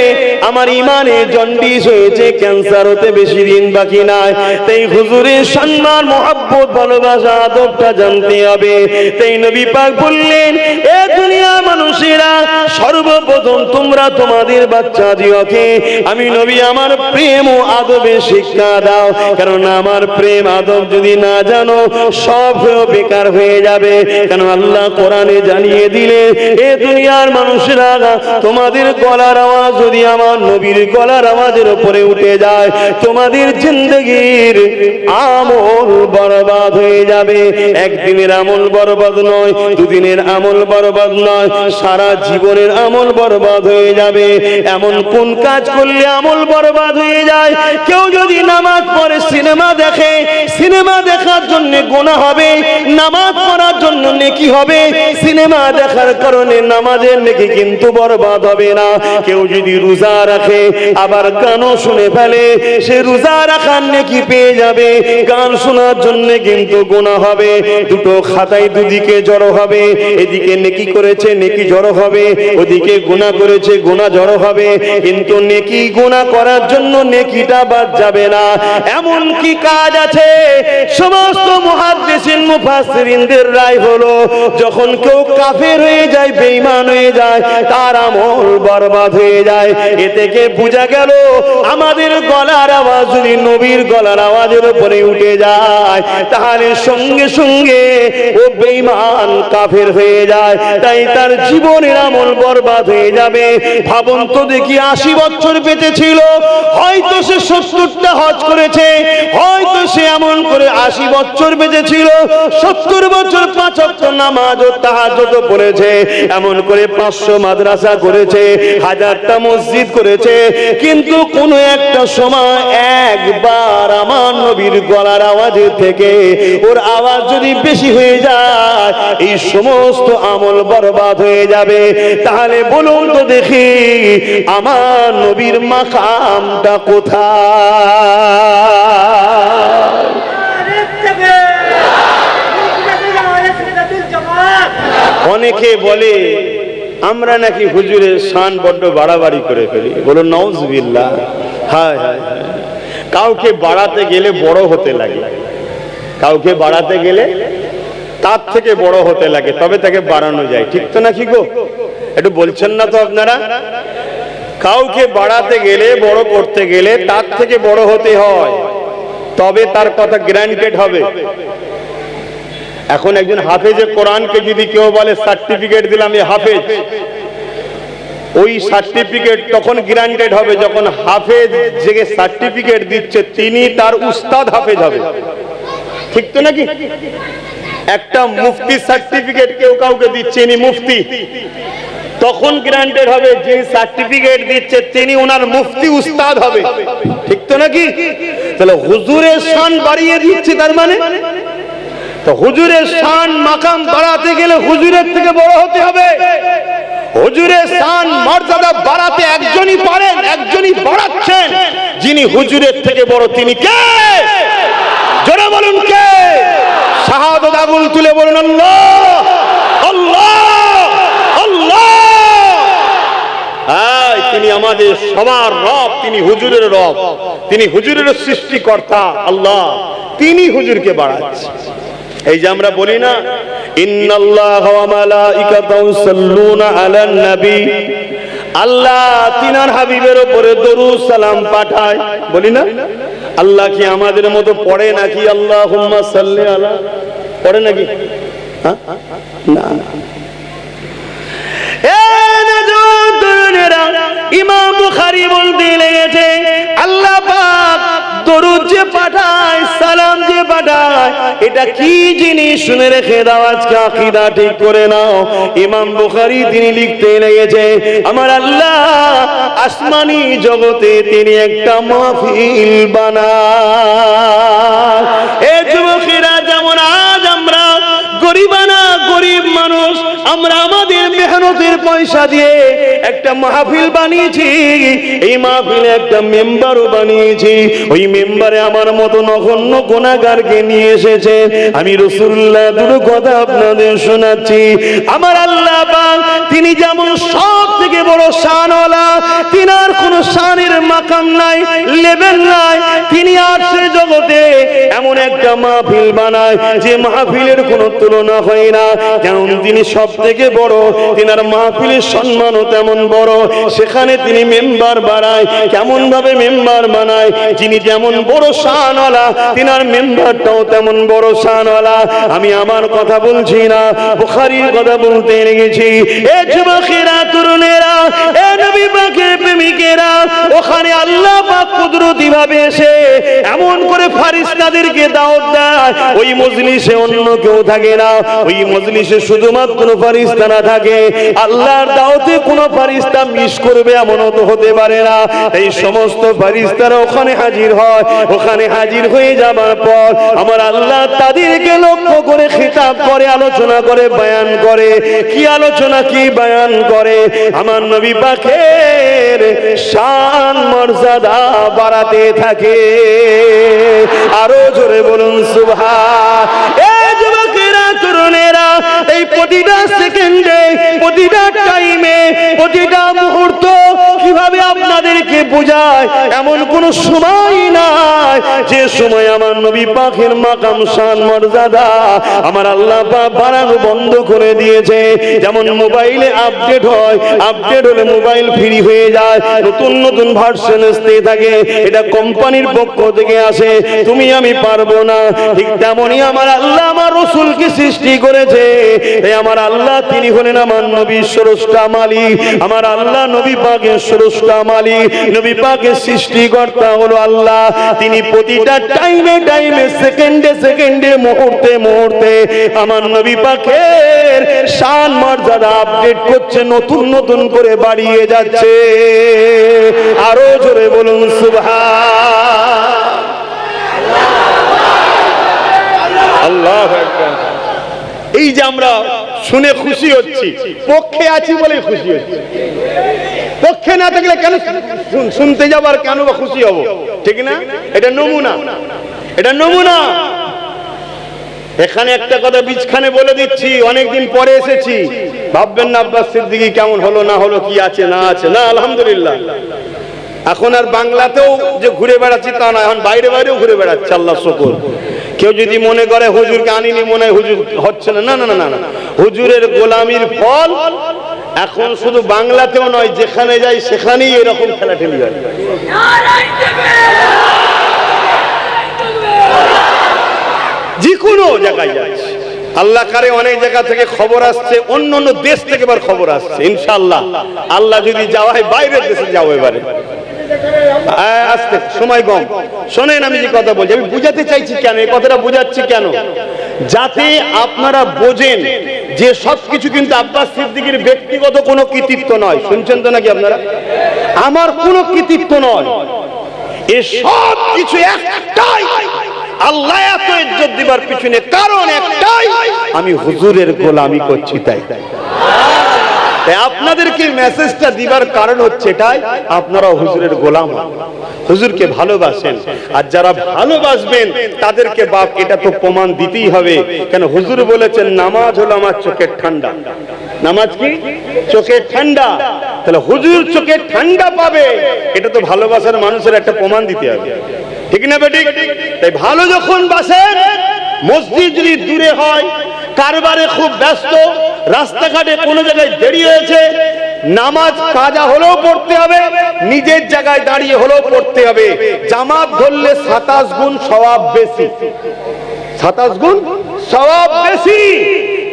আমার ইমানে জন্ডিস হয়েছে, ক্যান্সার হতে বেশি দিন বাকি নাই। তাই হুজুরের সম্মান মহব্বত ভালোবাসা আদবটা জানতে হবে। তাই নবী পাক বললেন, এ দুনিয়া মানুষেরা, সর্বপ্রথম তোমরা তোমাদের বাচ্চাদিওকে আমি নবী আমার প্রেম ও আদবে শিক্ষা দাও, কারণ আমার প্রেম আদব যদি না জানো সব বেকার হয়ে যাবে। কেন আল্লাহ কোরআনে জানিয়ে দিলে, এ দুনিয়ার মানুষেরা, তোমাদের গলার আওয়াজ যদি আমার নবীর গলার আওয়াজের উপরে উঠে যায়, তোমাদের জিন্দগির আমল বরবাদ হয়ে যাবে। একদিনের আমল বরবাদ নয়, দুদিনের আমল বরবাদ নয়, সারা জীবনের আমল বরবাদ হয়ে যাবে। এমন কোন কাজ করলে আমল বরবাদ হয়ে যায়? কেউ যদি নামাজ পড়ে সিনেমা দেখে, সিনেমা দেখার জন্য গুনাহ হবে, নামাজ পড়ার জন্য নেকি হবে। সিনেমা দেখার কারণে নামাজের নেকি কিন্তু বরবাদ হবে না। কেউ যদি রোজা রাখে আবার গানও শুনে ফেলে, সে রোজা রাখার নেকি পেয়ে যাবে, গান শোনার জন্য কিন্তু গুনাহ হবে। দুটো খাতায় দুদিকে জড়ো হবে, এদিকে নেকি করেছে নেকি জড়ো হবে, ওদিকে গুনাহ করেছে গুনাহ জড়ো হবে, কিন্তু নেকি গুনাহ করার জন্য নেকিটা বাদ যাবে না। এমন কি কাজ আছে? সমস্ত মুহাদ্দিসিন মুফাসসিরিনদের রায় হলো, যখন কেউ কাফের হয়ে যায়, বেঈমান হয়ে যায়, তার আমল বরবাদ হয়ে যায়। এ থেকে বোঝা গেল আমাদের গলার আওয়াজ যদি নবীর গলার আওয়াজের উপরে উঠে যায়, তাহলে সঙ্গে সঙ্গে ও বেঈমান কাফের হয়ে যায়, তাই তার জীবনের আমল বরবাদ হয়ে যাবে। ভাবুন তো দেখি, 80 বছর বেঁচে ছিল, হয়তো সে 70টা হজ করেছে, হয়তো সে এমন করে 80 বছর বেঁচে ছিল, 70 বছর 5 ওয়াক্ত নামাজ ও তাহাজ্জুদ পড়েছে, এমন করে 500 মাদ্রাসা করেছে, 1000টা মসজিদ করেছে, কিন্তু কোন একটা সময় একবার আমার নবীর গলার আওয়াজের থেকে ওর আওয়াজ যদি বেশি হয়ে যায়, এই সমস্ত আমল বরবাদ হয়ে যাবে। তাহলে বলুন তো দেখি, আমার নবীর মাকামটা কোথায়? অনেকে বলে আমরা নাকি হুজুরের শান বড্ড বাড়াবাড়ি করে ফেলি, বলো নাউজুবিল্লাহ। হায় হায়, কাউকে বাড়াতে গেলে বড় হতে লাগে, কাউকে বাড়াতে গেলে তার থেকে বড় হতে লাগে, তবে তাকে বাড়ানো যায়, ঠিক তো নাকি গো? একটু বলছেন না তো আপনারা? কাউকে বাড়াতে গেলে, বড় করতে গেলে তার থেকে বড় হতে হয়, তবে তার কথা গ্র্যান্টেড হবে। এখন একজন হাফেজে কোরআনকে যদি কেউ বলে সার্টিফিকেট দিলাম এ হাফেজ, ওই সার্টিফিকেট তখন গ্র্যান্টেড হবে যখন হাফেজ যে সার্টিফিকেট দিচ্ছে তিনি তার উস্তাদ হাফেজ হবে, ঠিক তো নাকি? একটা মুফতি সার্টিফিকেট কেউ কাউকে দিচ্ছে ইনি মুফতি, তখন গ্র্যান্টেড হবে যে সার্টিফিকেট দিচ্ছে তিনি ওনার মুফতি উস্তাদ হবে, ঠিক তো নাকি? তাহলে হুজুরের শান বাড়িয়ে দিচ্ছে, তার মানে তো হুজুরের শান মাকাম বাড়াতে গেলে হুজুরের থেকে বড় হতে হবে। হুজুরের শান মর্যাদা বাড়াতে একজনই পারেন, একজনই বাড়াচ্ছেন, যিনি হুজুরের থেকে বড়, তিনি কে? জোরে বলুন কে? শাহাদাত আগুল তুলে বলুন আল্লাহ আল্লাহ আল্লাহ। তিনি আমাদের সবার রব, তিনি হুজুরের রব, তিনি হুজুরের সৃষ্টিকর্তা আল্লাহ, তিনি হুজুরকে বাড়াচ্ছেন। এই যে আমরা বলি না, ইন্নাল্লাহা ওয়া মালাইকাতাহু ইউসাল্লুনা আলান নবী, আল্লাহ তিনার হাবিবের উপরে দরুদ সালাম পাঠায়, বলি না? আল্লাহ কি আমাদের মতো পড়ে নাকি আল্লাহুম্মা সাল্লি আলা? পড়ে নাকি? হ্যাঁ না। ইমাম বুখারী বলতে লেগেছে, আল্লাহ পাক দরুদ যে পাঠায়, সালাম যে পাঠায়, এটা কি জিনিস শুনে রেখে দাও, আজকে আকীদা ঠিক করে নাও। ইমাম বুখারী তিনি লিখতে লেগেছে, আমার আল্লাহ আসমানি জগতে তিনি একটা মাহফিল বানায়। এ যুবকেরা, যেমন আজ আমরা গরিবানা গরিব মানুষ আমরা আমাদের মেহনতের পয়সা দিয়ে একটা মাহফিল বানিয়েছি। এই মাহফিলে একটা মেম্বারও বানিয়েছি। ওই মেম্বারে আমার মতো নগণ্য গুনাহগারকে নিয়ে এসেছে। আমি রাসূলুল্লাহ দুটো কথা আপনাদের শোনাচ্ছি। আমার আল্লাহ পাক তিনি যেমন সব থেকে বড় শানওয়ালা, তিনার কোনো শানের মাকাম নাই, লেভেল নাই। তিনি আরশের জগতে এমন একটা মাহফিল বানায় যে মাহফিলের কোনো তুলনা হয় না। কারণ তিনি সব থেকে বড়, তিনার মাহফিলের সম্মানও তেমন বড়। সেখানে তিনি মেম্বার বানায়। কেমন ভাবে মেম্বার বানায়? যিনি যেমন বড় শানওয়ালা, তিনার মেম্বারটাও তেমন বড় শানওয়ালা। আমি আমার কথা বলছি না, বুখারীর কথা বলতে লেগেছি। এ যুবকেরা, তরুণেরা, এ নবী পাকের প্রেমিকেরা, ওখানে আল্লাহ পাক কুদরতি ভাবে এসে এমন করে ফেরেশতাদেরকে দাওয়াত দেয়। ওই মজলিসে অন্য কেউ থাকে না, ওই মজলিসে শুধুমাত্র ফেরেশতারা থাকে। আল্লাহর দাওয়াতে কোনো ফেরেশতা মিস করবে এমনও তো হতে পারে না। এই সমস্ত ফেরেশতারা ওখানে হাজির হয়। ওখানে হাজির হয়ে যাবার পর আমার আল্লাহ তাদেরকে লক্ষ্য করে খিতাব করে, আলোচনা করে, বয়ান করে। কি আলোচনা, কি বয়ান করে? আমার নবী পাকের শান মর্যাদা বাড়াতে থাকে। আরো জোরে বলুন সুবহান। এই যুবকেরা, তরুণেরা, এই প্রতিটা সেকেন্ডে, প্রতিটা টাইমে, প্রতিটা মুহূর্ত কিভাবে আপনাদেরকে বোঝায় এমন কোন সময় নাই যে সময় আমার নবী পাকের মাকাম শান মর্যাদা আমার আল্লাহ পাক বাড়ানো বন্ধ করে দিয়েছে। যেমন মোবাইলে আপডেট হয়, আপডেট হলে মোবাইল ফ্রি হয়ে যায়, নতুন নতুন ভার্সন আসতে থাকে। এটা কোম্পানির পক্ষ থেকে আসে, তুমি আমি পারবো না। ঠিক তেমনই আমার আল্লাহ আমার রাসূলকে সৃষ্টি করেছে। এই আমার আল্লাহ তিনি হলেন আমার নবীর স্রষ্টা মালিক। আমার আল্লাহ নবী পাকের স্রষ্টা মালিক, নবী পাকের সৃষ্টিকর্তা হলো আল্লাহ। তিনি প্রতিটা টাইমে টাইমে, সেকেন্ডে সেকেন্ডে, মুহূর্তে মুহূর্তে আমার নবী পাকের শান মর্যাদা আপডেট করছে, নতুন নতুন করে বাড়িয়ে যাচ্ছে। আরো জোরে বলুন সুবহান। আল্লাহু আকবার। এই যে আমরা শুনে খুশি হচ্ছি, পক্ষে আছি বলে খুশি হচ্ছি। পক্ষে না থাকলে কেন শুনতে যাবার, কেন বা খুশি হব? ঠিক না? এটা নমুনা, এটা নমুনা। এখানে একটা কথা বীজখানে বলে দিচ্ছি, অনেকদিন পরে এসেছি, ভাববেন না আব্বাস সিদ্দিকী কেমন হলো না হলো, কি আছে না আছে। না, আলহামদুলিল্লাহ। এখন আর বাংলাতেও যে ঘুরে বেড়াচ্ছি তা না, এখন বাইরে বাইরেও ঘুরে বেড়াচ্ছে, আল্লাহ শুকর। কেউ যদি মনে করে হুজুরকে আনিনি, মনে হয় হুজুর হচ্ছে না। না না না না, হুজুরের গোলামির ফল এখন শুধু বাংলাতেও নয়, যেখানে যাই সেখানেই এরকম ঠেলাঠেলি হয়। যে কোনো জায়গায় যাচ্ছে, আল্লাহ কারে অনেক জায়গা থেকে খবর আসছে, অন্য অন্য দেশ থেকে এবার খবর আসছে। ইনশাআল্লাহ আল্লাহ যদি যাওয়ায় বাইরের দেশে যাও এবারে। আস্তে, সময় কম, শোনেন আমি যে কথা বলছি, আমি বুঝাতে চাইছি কেন, এই কথাটা বুঝাচ্ছি কেন, যাতে আপনারা বোঝেন যে সবকিছু কিন্তু আব্বাস সিদ্দিকীর ব্যক্তিগত কোনো কৃতিত্ব নয়। শুনছেন তো নাকি আপনারা? আমার কোনো কৃতিত্ব নয়, এ সব কিছু একটাই, আল্লাহ এত ইজ্জত দিবার পিছনে কারণ একটাই, আমি হুজুরের গোলামি করছি তাই। আপনাদেরকে মেসেজটা দিবার কারণ হচ্ছে এটাই, আপনারা হুজুরের গোলাম, হুজুরকে ভালোবাসেন। আর যারা ভালোবাসবেন তাদেরকে বাপ এটা তো প্রমাণ দিতেই হবে। কেন হুজুর বলেছেন নামাজ হলো আমার চোখের ঠান্ডা। নামাজ কি? চোখের ঠান্ডা। তাহলে হুজুর চোখের ঠান্ডা পাবে, এটা তো ভালোবাসার মানুষের একটা প্রমাণ দিতে হবে, ঠিক না বেটি? তাই ভালো যখন বাসেন, মসজিদ যদি দূরে হয়, কারবারে খুব ব্যস্ত, রাস্তাঘাটে কোনো জায়গায় দেরি হয়েছে, নামাজ কাজা হলেও পড়তে হবে, নিজের জায়গায় দাঁড়িয়ে হলেও পড়তে হবে। জামাত ধরলে 27 গুণ সওয়াব বেশি, 27 গুণ সওয়াব বেশি।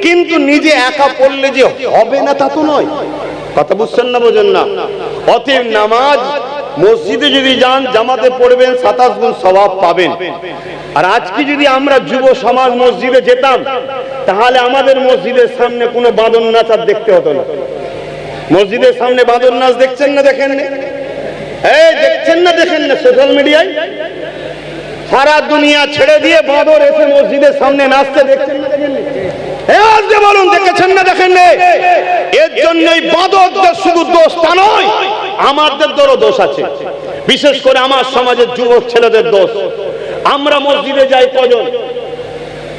কিন্তু নিজে একা পড়লে যে হবে না তা তো নয়। কথা বুঝছেন না, বোঝেন না? অতএব নামাজ মসজিদে যদি যান, জামাতে পড়বেন, 27 গুণ সওয়াব পাবেন। আর আজকে যদি আমরা যুব সমাজ মসজিদে যেতাম, তাহলে আমাদের মসজিদের সামনে কোনো বাঁদর নাচ আর দেখতে হতো না। মসজিদের সামনে বাঁদর নাচ দেখছেন না? দেখেন না? এই দেখছেন না? দেখেন না সোশ্যাল মিডিয়ায় সারা দুনিয়া ছেড়ে দিয়ে বাঁদর এসে মসজিদের সামনে নাচতে দেখছেন না দেখেননি? বলুন দেখেছেন না দেখেন? এর জন্যই বাঁদরদের শুধু দোষ তা নয়, আমাদেরও দোষ আছে, বিশেষ করে আমার সমাজের যুবক ছেলেদের দোষ। আমরা মসজিদে যাই কজন?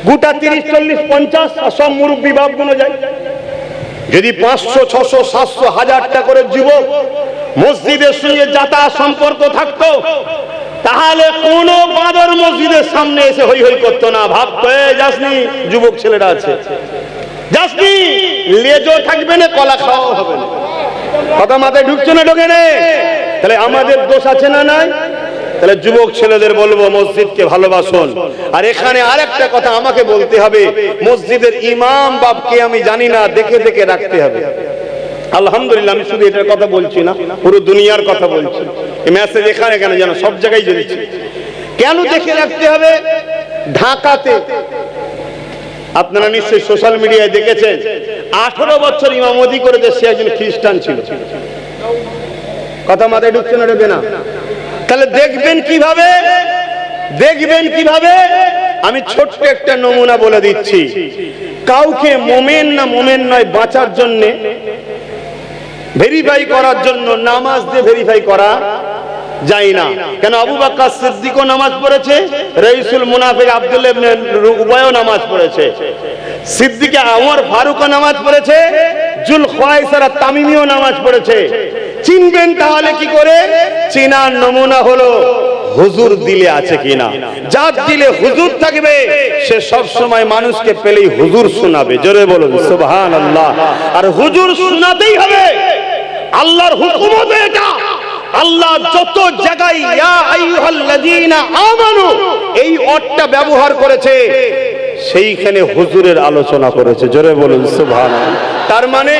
গোটা 30, 40, 50 সব মুরব্বী বাপগুলো যায়। যদি 500, 600, 700, 1000টা করে যুবক মসজিদের সঙ্গে যাতায়াত সম্পর্ক থাকতো, তাহলে কোন বাঁদর মসজিদের সামনে এসে হই হই করতো না। ভাবতো যাসনি, যুবক ছেলেরা আছে, যাসনি, লেজও থাকবে না, কলা খাওয়াও হবে না। কথা মাথায় ঢুকছে না? ঢোকে না? তাহলে আমাদের দোষ আছে না নাই? তাহলে যুবক ছেলেদের বলবো মসজিদকে ভালোবাসুন। আর এখানে আরেকটা কথা আমাকে বলতে হবে, মসজিদের ইমাম বাপকে আমি জানি না, দেখে দেখে রাখতে হবে। আলহামদুলিল্লাহ, আমি শুধু এটার কথা বলছি না, পুরো দুনিয়ার কথা বলছি। এই মেসেজ এখানে কেন যেন সব জায়গায় জ্বলছে। কেন দেখে রাখতে হবে? ঢাকাতে আপনারা নিশ্চয়ই সোশ্যাল মিডিয়ায় দেখেছেন, 18 বছর ইমামতি করেছে, সে একজন খ্রিস্টান ছিল। কথা মাথায় ঢুকছে না? ঢুকে না? তাহলে দেখবেন কিভাবে? দেখবেন কিভাবে? আমি ছোট্ট একটা নমুনা বলে দিচ্ছি। কাউকে মোমেন না মোমেন নয় বাঁচার জন্য, ভেরিফাই করার জন্য নামাজ দিয়ে ভেরিফাই করা যায় না। কেন? আবু বকর সিদ্দিকও নামাজ পড়েছে, রাইসুল মুনাফিক আব্দুল্লাহ ইবনে উবাইও নামাজ পড়েছে, সিদ্দিক ওমর ফারুকও নামাজ পড়েছে, জুলখায়সার তামিমিও নামাজ পড়েছে। চিনবেন তাহলে কি করে? চিনার নমুনা হলো হুজুর দিলে আছে কিনা। যার দিলে হুজুর থাকবে সে সব সময় মানুষকে পেলেই হুজুর শোনাবে। জোরে বলুন সুবহানাল্লাহ। আর হুজুর শোনাতেই হবে, আল্লাহর হুকুমত এটা। আল্লাহ যত জায়গায় ইয়া আইয়ুহাল্লাযীনা আমানু এই অর্থটা ব্যবহার করেছে, সেইখানে হুজুরের আলোচনা করেছে। জোরে বলুন সুবহানাল্লাহ। তার মানে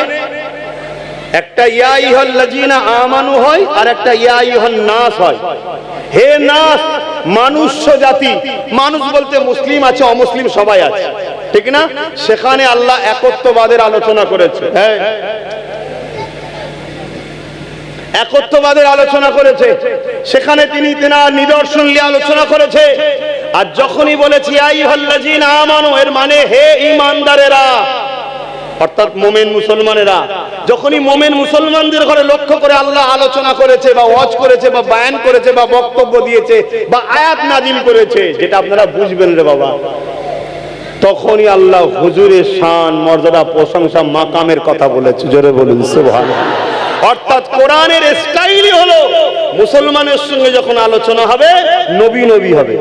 একটা ইয়া আইয়ুহাল্লাযীনা আমানু হয়, আর একটা ইয়া আইয়ুহান নাস হয়। হে নাস, মানুষ জাতি, মানুষ বলতে মুসলিম আছে, অমুসলিম সবাই আছে, ঠিক না? সেখানে আল্লাহ একত্ববাদের আলোচনা করেছে। হ্যাঁ, একত্ববাদের আলোচনা করেছে। সেখানে তিনি তেনার নিদর্শন নিয়ে আলোচনা করেছে। আর যখনই বলেছি আইয়ুহাল্লাযীনা আমানু, এর মানে হে ঈমানদারেরা, অর্থাৎ মুমিন মুসলমানেরা। যখনই মুমিন মুসলমানদের ঘরে লক্ষ্য করে আল্লাহ আলোচনা করেছে বা ওয়াজ করেছে বা বায়ান করেছে বা বক্তব্য দিয়েছে বা আয়াত নাজিল করেছে, যেটা আপনারা বুঝবেন রে বাবা, তখনই আল্লাহ হুজুরের শান, মর্যাদা, প্রশংসা, মাকামের কথা বলেছে। জোরে বলুন সুবহানাল্লাহ। অর্থাৎ কোরআনের স্টাইলই হলো মুসলমানের সঙ্গে যখন আলোচনা হবে নবী নবী হবে,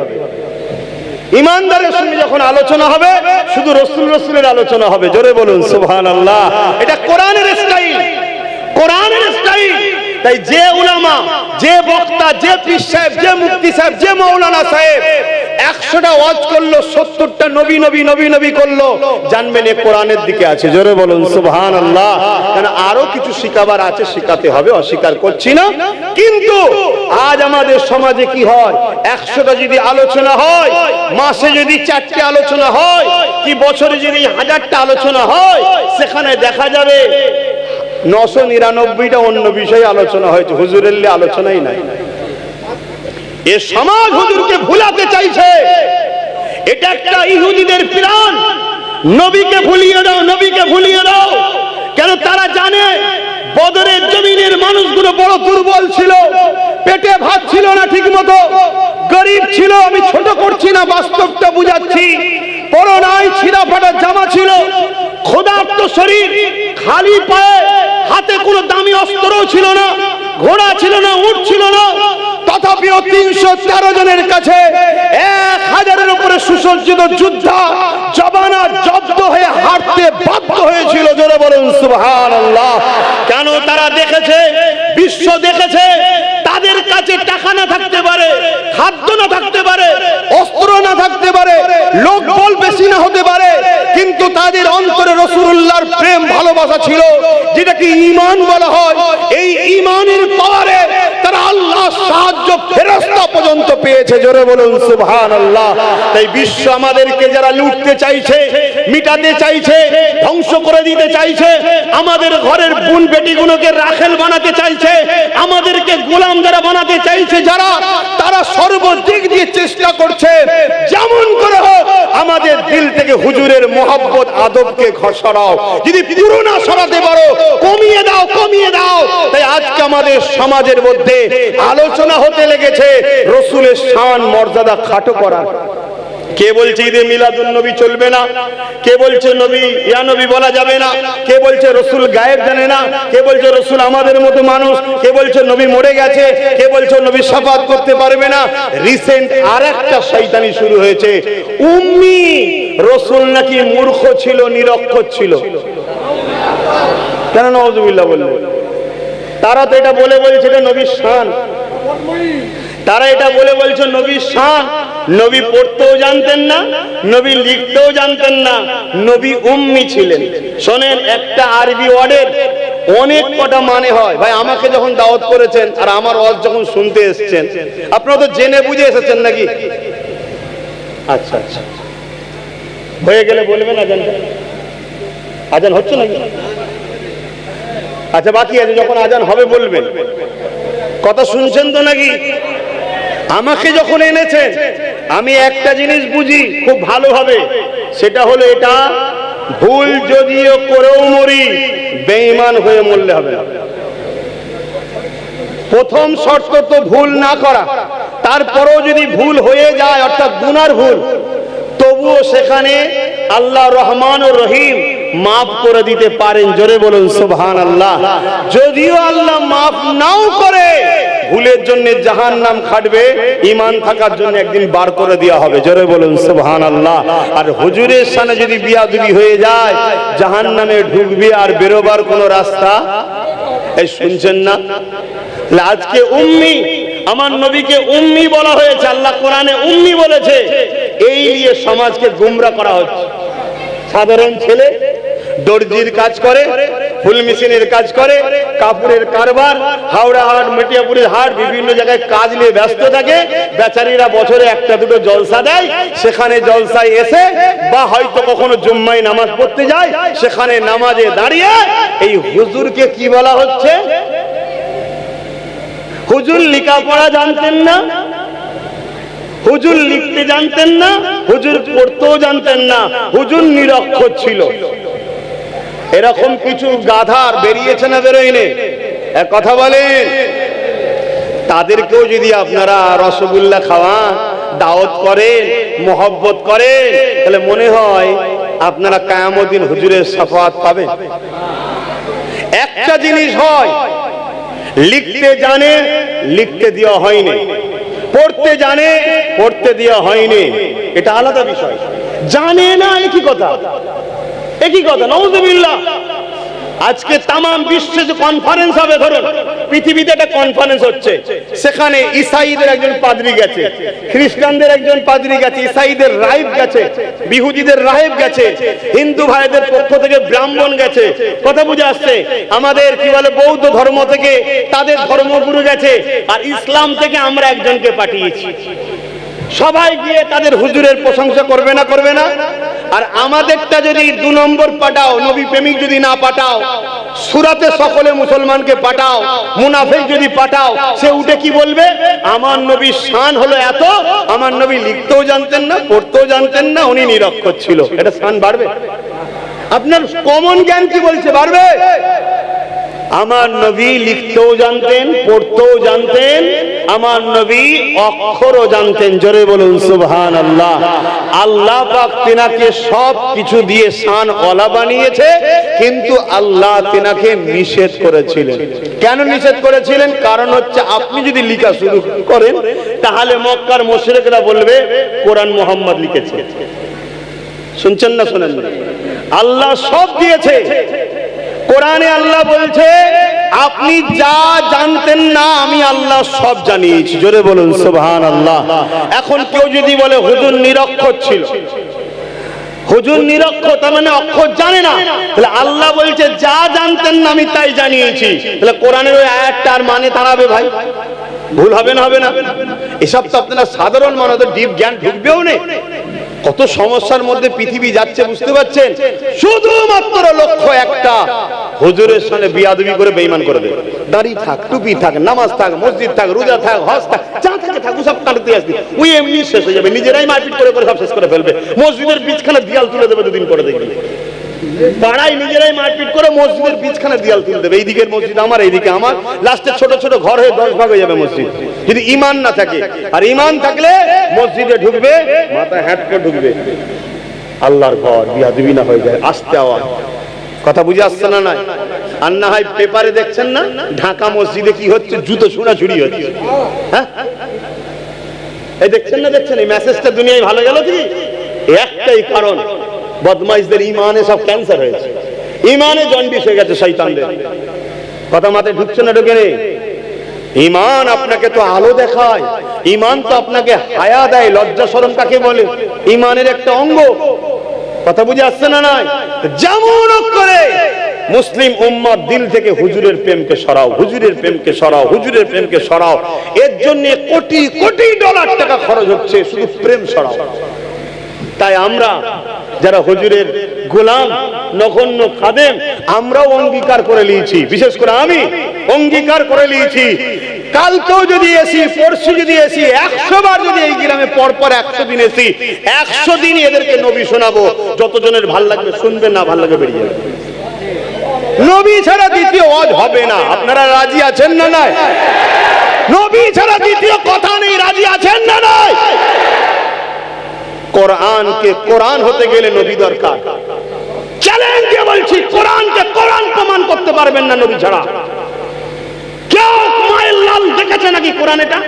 ইমানদারের সঙ্গে যখন আলোচনা হবে শুধু রাসূল রাসূলের আলোচনা হবে। জোরে বলুন সুবহানাল্লাহ। এটা কোরআনের স্টাইল, কোরআনের স্টাইল। তাই যে উলামা, যে বক্তা, যে পীর সাহেব, যে মুফতি সাহেব, যে মাওলানা সাহেব 100টা ওয়াজ করলো, 70টা নবী নবী নবী নবী করলো, জানবেন এ কোরআনের দিকে আছে। জোরে বলুন সুবহানাল্লাহ। কারণ আরো কিছু শিখাবার আছে, শিখাতে হবে, অস্বীকার করছি না। কিন্তু আজ আমাদের সমাজে কি হয়, 100টা যদি আলোচনা হয়, মাসে যদি 4টে আলোচনা হয়, কি বছরে যদি 1000টা আলোচনা হয়, সেখানে দেখা যাবে 999টা অন্য বিষয়ে আলোচনা হয়েছে, হুজুরের আলোচনাই নাই। এ সমাজ হুজুরকে ভুলাতে চাইছে। এটা একটা ইহুদিদের প্ল্যান। নবীকে ভুলিয়ে দাও, নবীকে ভুলিয়ে দাও। কেন? তারা জানে বদরের জমিনের মানুষগুলো বড় দুর্বল ছিল, পেটে ভাত ছিল না ঠিক মতো, গরিব ছিল। আমি ছোট করছি না, বাস্তবটা বুঝাচ্ছি। পরনায় ছিঁড়া ফাটা জামা ছিল, ক্ষুধার্ত শরীর, খালি পায়ে, হাতে কোনো দামি অস্ত্রও ছিল না, ঘোড়া ছিল না, উট ছিল না। তথাপিও 313 জনের কাছে 1000-এর উপরে সুসজ্জিত যোদ্ধা জবানা জব্দ হয়ে হাঁটতে বাধ্য হয়েছিল। জোরে বলুন সুবহানাল্লাহ। কেন? তারা দেখেছে, বিশ্ব দেখেছে, তাদের কাছে টাকা না থাকতে পারে, খাদ্য না থাকতে পারে, অস্ত্র না থাকতে পারে, লোকবল বেশি না হতে পারে, কিন্তু তাদের অন্তরে রাসূলুল্লাহর প্রেম ভালোবাসা ছিল, যেটাকে ঈমান বলা হয়। এই ঈমানের পাওয়ারে তারা আল্লাহর সাহায্য ফেরেশতা পর্যন্ত পেয়েছে। জোরে বলুন সুবহানাল্লাহ। তাই বিশ্ব আমাদেরকে যারা লুটতে চাইছে, মিটাতে চাইছে, ধ্বংস করে দিতে চাইছে, আমাদের ঘরের বোন বেটিগুলোকে রাখেল বানাতে চাইছে, আমাদেরকে গোলাম যারা বানাতে চাইছে, যারা তারা সর্বদিক দিয়ে চেষ্টা করছে যেমন করে হোক আমাদের দিল থেকে হুজুরের মহব্বত আদবকে সরাও। যদি পুরো না সরাতে পারো কমিয়ে দাও, কমিয়ে দাও। তাই আজকে আমাদের সমাজের মধ্যে আলোচনা হতে লেগেছে রসুলের শান মর্যাদা খাটো করার। কে বলছে ঈদে মিলাদুন নবী চলবে না, কে বলছে নবী ইয়া নবী বলা যাবে না, কে বলছে রসুল গায়েব জানে না, কে বলছে রসুল আমাদের মতো মানুষ, কে বলছে নবী মরে গেছে, কে বলছে নবী শাফাত করতে পারবে না। রিসেন্ট আরেকটা শয়তানি শুরু হয়েছে, উম্মি রসুল নাকি মূর্খ ছিল, নিরক্ষর ছিল। কেন নাউজুবিল্লাহ বললেন? তারা তো এটা বলে বলছে এটা নবীর শান, তারা এটা বলে বলছে নবীর শান। নবী পড়তেও জানতেন না, নবী লিখতেও জানতেন না, নবী উম্মি ছিলেন। শোনেন, একটা আরবি ওয়ার্ডের অনেক কটা মানে হয়। ভাই আমাকে যখন দাওয়াত করেছেন আর আমার ওয়াজ যখন শুনতে এসেছেন, আপনারা তো জেনে বুঝে এসেছেন নাকি? আচ্ছা আচ্ছা, হয়ে গেলে বলবেন আজান, আজান হচ্ছে নাকি? আচ্ছা বাকি আছে, যখন আজান হবে বলবেন। কথা শুনছেন তো নাকি? আমাকে যখন এনেছেন আমি একটা জিনিস বুঝি খুব ভালোভাবে, সেটা হলো এটা ভুল যদিও করেও মরি, বেঈমান হয়ে মরলে হবে না। প্রথম শর্ত তো ভুল না করা, তারপরেও যদি ভুল হয়ে যায় অর্থাৎ গুনার ভুল, তবুও সেখানে আল্লাহ রহমান ও রহিম মাফ করে দিতে পারেন। জোরে বলুন সুবহানাল্লাহ। যদিও আল্লাহ মাফ নাও করে, ভুলের জন্য জাহান্নাম খাটবে, ঈমান থাকার জন্য একদিন বার করে দেওয়া হবে। জোরে বলুন সুবহানাল্লাহ। আর হুজুরের সামনে যদি বিয়াদবি হয়ে যায়, জাহান্নামে ঢুকবে আর বেরোবার কোনো রাস্তা। এই শুনছেন না? আজকে উম্মি, আমার নবীকে উম্মি বলা হয়েছে, আল্লাহ কোরআনে উম্মি বলেছে। এই নিয়ে সমাজকে গুমরা করা হচ্ছে। সাধারণ ছেলে দর্জির কাজ করে, ফুল মেশিনের কাজ করে, কাপড়ের কারবার, হাওড়া হাট, মেটিয়াপুরের হাট, বিভিন্ন জায়গায় কাজ নিয়ে ব্যস্ত থাকে। বেচারীরা বছরে একটা দুটো জলসা দেয়, সেখানে জলসায় এসে বা হয়তো কখনো জুম্মায় নামাজ পড়তে যায়, সেখানে নামাজে দাঁড়িয়ে এই হুজুরকে কি বলা হচ্ছে? হুজুর লেখাপড়া জানতেন না, হুজুর লিখতে জানতেন না, হুজুর পড়তেও জানতেন না, হুজুর নিরক্ষর ছিল। এরকম কিছু গাধার বেরিয়েছে না বেরোয়নি? এক কথা বলেন। তাদেরকেও যদি আপনারা রসগোল্লা খাওয়ান, দাওয়াত করেন, মোহব্বত করেন, তাহলে মনে হয় আপনারা কিয়ামত দিন হুজুরের শাফাত পাবেন। একটা জিনিস হয়, লিখতে জানে, লিখতে দেওয়া হয়নি, পড়তে জানে, পড়তে দেওয়া হয়নি, এটা আলাদা বিষয়। জানে না একই কথা, একই কথা। নাউজুবিল্লাহ। আজকে তাম বিশ্বে যে কনফারেন্স হবে, ধরুন পৃথিবীতে একটা কনফারেন্স হচ্ছে, সেখানে ইসাইদের একজন পাদ্রী গেছে, খ্রিস্টানদের একজন পাদ্রী গেছে, ইসাইদের রাহিব গেছে, বিহুদিদের রাহিব গেছে, হিন্দু ভাইদের পক্ষ থেকে ব্রাহ্মণ গেছে। কথা বুঝে আসছে? আমাদের কি বলে বৌদ্ধ ধর্ম থেকে তাদের ধর্মগুরু গেছে, আর ইসলাম থেকে আমরা একজনকে পাঠিয়েছি। সবাই গিয়ে তাদের হুজুরের প্রশংসা করবে না, করবে না? আর আমাদেরটা যদি 2 নম্বর পাঠাও, নবী প্রেমিক যদি না পাঠাও, সূরাতে সকলে মুসলমানকে পাঠাও, মুনাফিক যদি পাঠাও, সে উঠে কি বলবে? আমার নবীর শান হলো এত, আমার নবী লিখতেও জানতেন না, পড়তেও জানতেন না, উনি নিরক্ষর ছিল। এটা শান বাড়বে? আপনার কমন জ্ঞান কি বলছে বাড়বে? আমার নবী লিখতেও জানতেন, পড়তেও জানতেন, আমার নবী অক্ষরও জানতেন। জোরে বলুন সুবহানাল্লাহ। আল্লাহ পাক তিনাকে সব কিছু দিয়ে শান ওয়ালা বানিয়েছে, কিন্তু আল্লাহ তিনাকে নিষেধ করেছিলেন। কেন নিষেধ করেছিলেন? কারণ হচ্ছে আপনি যদি লেখা শুরু করেন, তাহলে মক্কার মুশরিকরা বলবে কোরআন মুহাম্মদ লিখেছে। শুনছেন না? শোনেন না? আল্লাহ সব দিয়েছে। কোরআনে আল্লাহ বলছে আপনি যা জানতেন না আমি আল্লাহ সব জানিয়েছি। জোরে বলুন সুবহানাল্লাহ। এখন কেউ যদি বলে হুজুর নিরক্ষর ছিল, হুজুর নিরক্ষর তার মানে অক্ষর জানে না, তাহলে আল্লাহ বলছে যা জানতেন না আমি তাই জানিয়েছি, তাহলে কোরআনের ওই আয়াতটার মানে দাঁড়াবে ভাই? ভুল হবে না? হবে না? এসব তো আপনারা সাধারণ মানুষদের ডিপ জ্ঞান ঢুকবেও না। কত সমস্যার মধ্যে পৃথিবী যাচ্ছে বুঝতে পারছেন? শুধুমাত্র লক্ষ্য একটা, হুজুরের সামনে বিয়াদবি করে বেঈমান করে দেবে। দাড়ি থাক, টুপি থাক, নামাজ থাক, মসজিদ থাক, রোজা থাক, হজ থাক, যা থাকে থাক, সব কাটতে আসবে। ওই এমনি শেষ হয়ে যাবে, নিজেরাই মারপিট করে করে সব শেষ করে ফেলবে। মসজিদের বিছখানা দেয়াল তুলে দেবে দুদিন পরে দেখবে। পাড়ায় নিজেরাই মারপিট করে মসজিদের বিছখানা দেয়াল তুলে দেবে। এইদিকের মসজিদ আমার, এইদিকে আমার, লাস্টে ছোট ছোট ঘর হয়ে 10 ভাগ হয়ে যাবে মসজিদ। যদি ঈমান না থাকে, আর ঈমান থাকলে মসজিদে ঢুকবে, মাথায় হ্যাট করে ঢুকবে। আল্লাহর ঘর বিয়াদবি না হয়ে যায়। আস্তে আওয়াজ, কথা বুঝে আসছে না? নাই আর না হয় পেপারে দেখছেন না, ঢাকা মসজিদে কি হচ্ছে? জুতো ছোড়াছুড়ি হচ্ছে। হ্যাঁ, এই দেখছেন না? দেখছেন এই মেসেজটা দুনিয়ায় ভালো গেল কি? একটাই কারণ, বদমাইশদের ঈমানে সব ক্যান্সার হয়েছে, ঈমানে জন্ডিস হয়ে গেছে শয়তানদের। কথা মাথায় ঢুকছে না? ঢুকে নেই। ঈমান আপনাকে তো আলো দেখায়, ঈমান তো আপনাকে হায়া দেয়। লজ্জা শরম কাকে বলে? ঈমানের একটা অঙ্গ। কথা বুঝে আসছে না? নাই যেমন করে মুসলিম উম্মাহ দিল থেকে হুজুরের প্রেমকে সরাও, হুজুরের প্রেমকে সরাও, হুজুরের প্রেমকে সরাও। এর জন্য কোটি কোটি ডলার টাকা খরচ হচ্ছে শুধু প্রেম সরাও। তাই আমরা যারা হুজুরের গোলাম, নগণ্য খাদেম, আমরাও অঙ্গীকার করে নিয়েছি, বিশেষ করে আমি অঙ্গীকার করে নিয়েছি, কালকেও যদি এসি, পরশু যদি এসি, 100 বার যদি এই গ্রামে পরপর 100 দিন এসি, 100 দিন এদেরকে নবী শোনাবো। যতজনের ভাল লাগবে শুনবেন, না ভাল লাগবে বেরিয়ে যাবে। নবী ছাড়া দ্বিতীয় ওয়াজ হবে না। আপনারা রাজি আছেন না? নাই নবী ছাড়া দ্বিতীয় কথা নেই। রাজি আছেন না? নাই কোরআনকে কোরআন হতে গেলে নবী দরকার। চ্যালেঞ্জ দিয়ে বলছি, কোরআনকে কোরআন প্রমাণ করতে পারবেন না নবী ছাড়া। কেউ মায়ের লাল দেখেছে নাকি কোরআন? এটা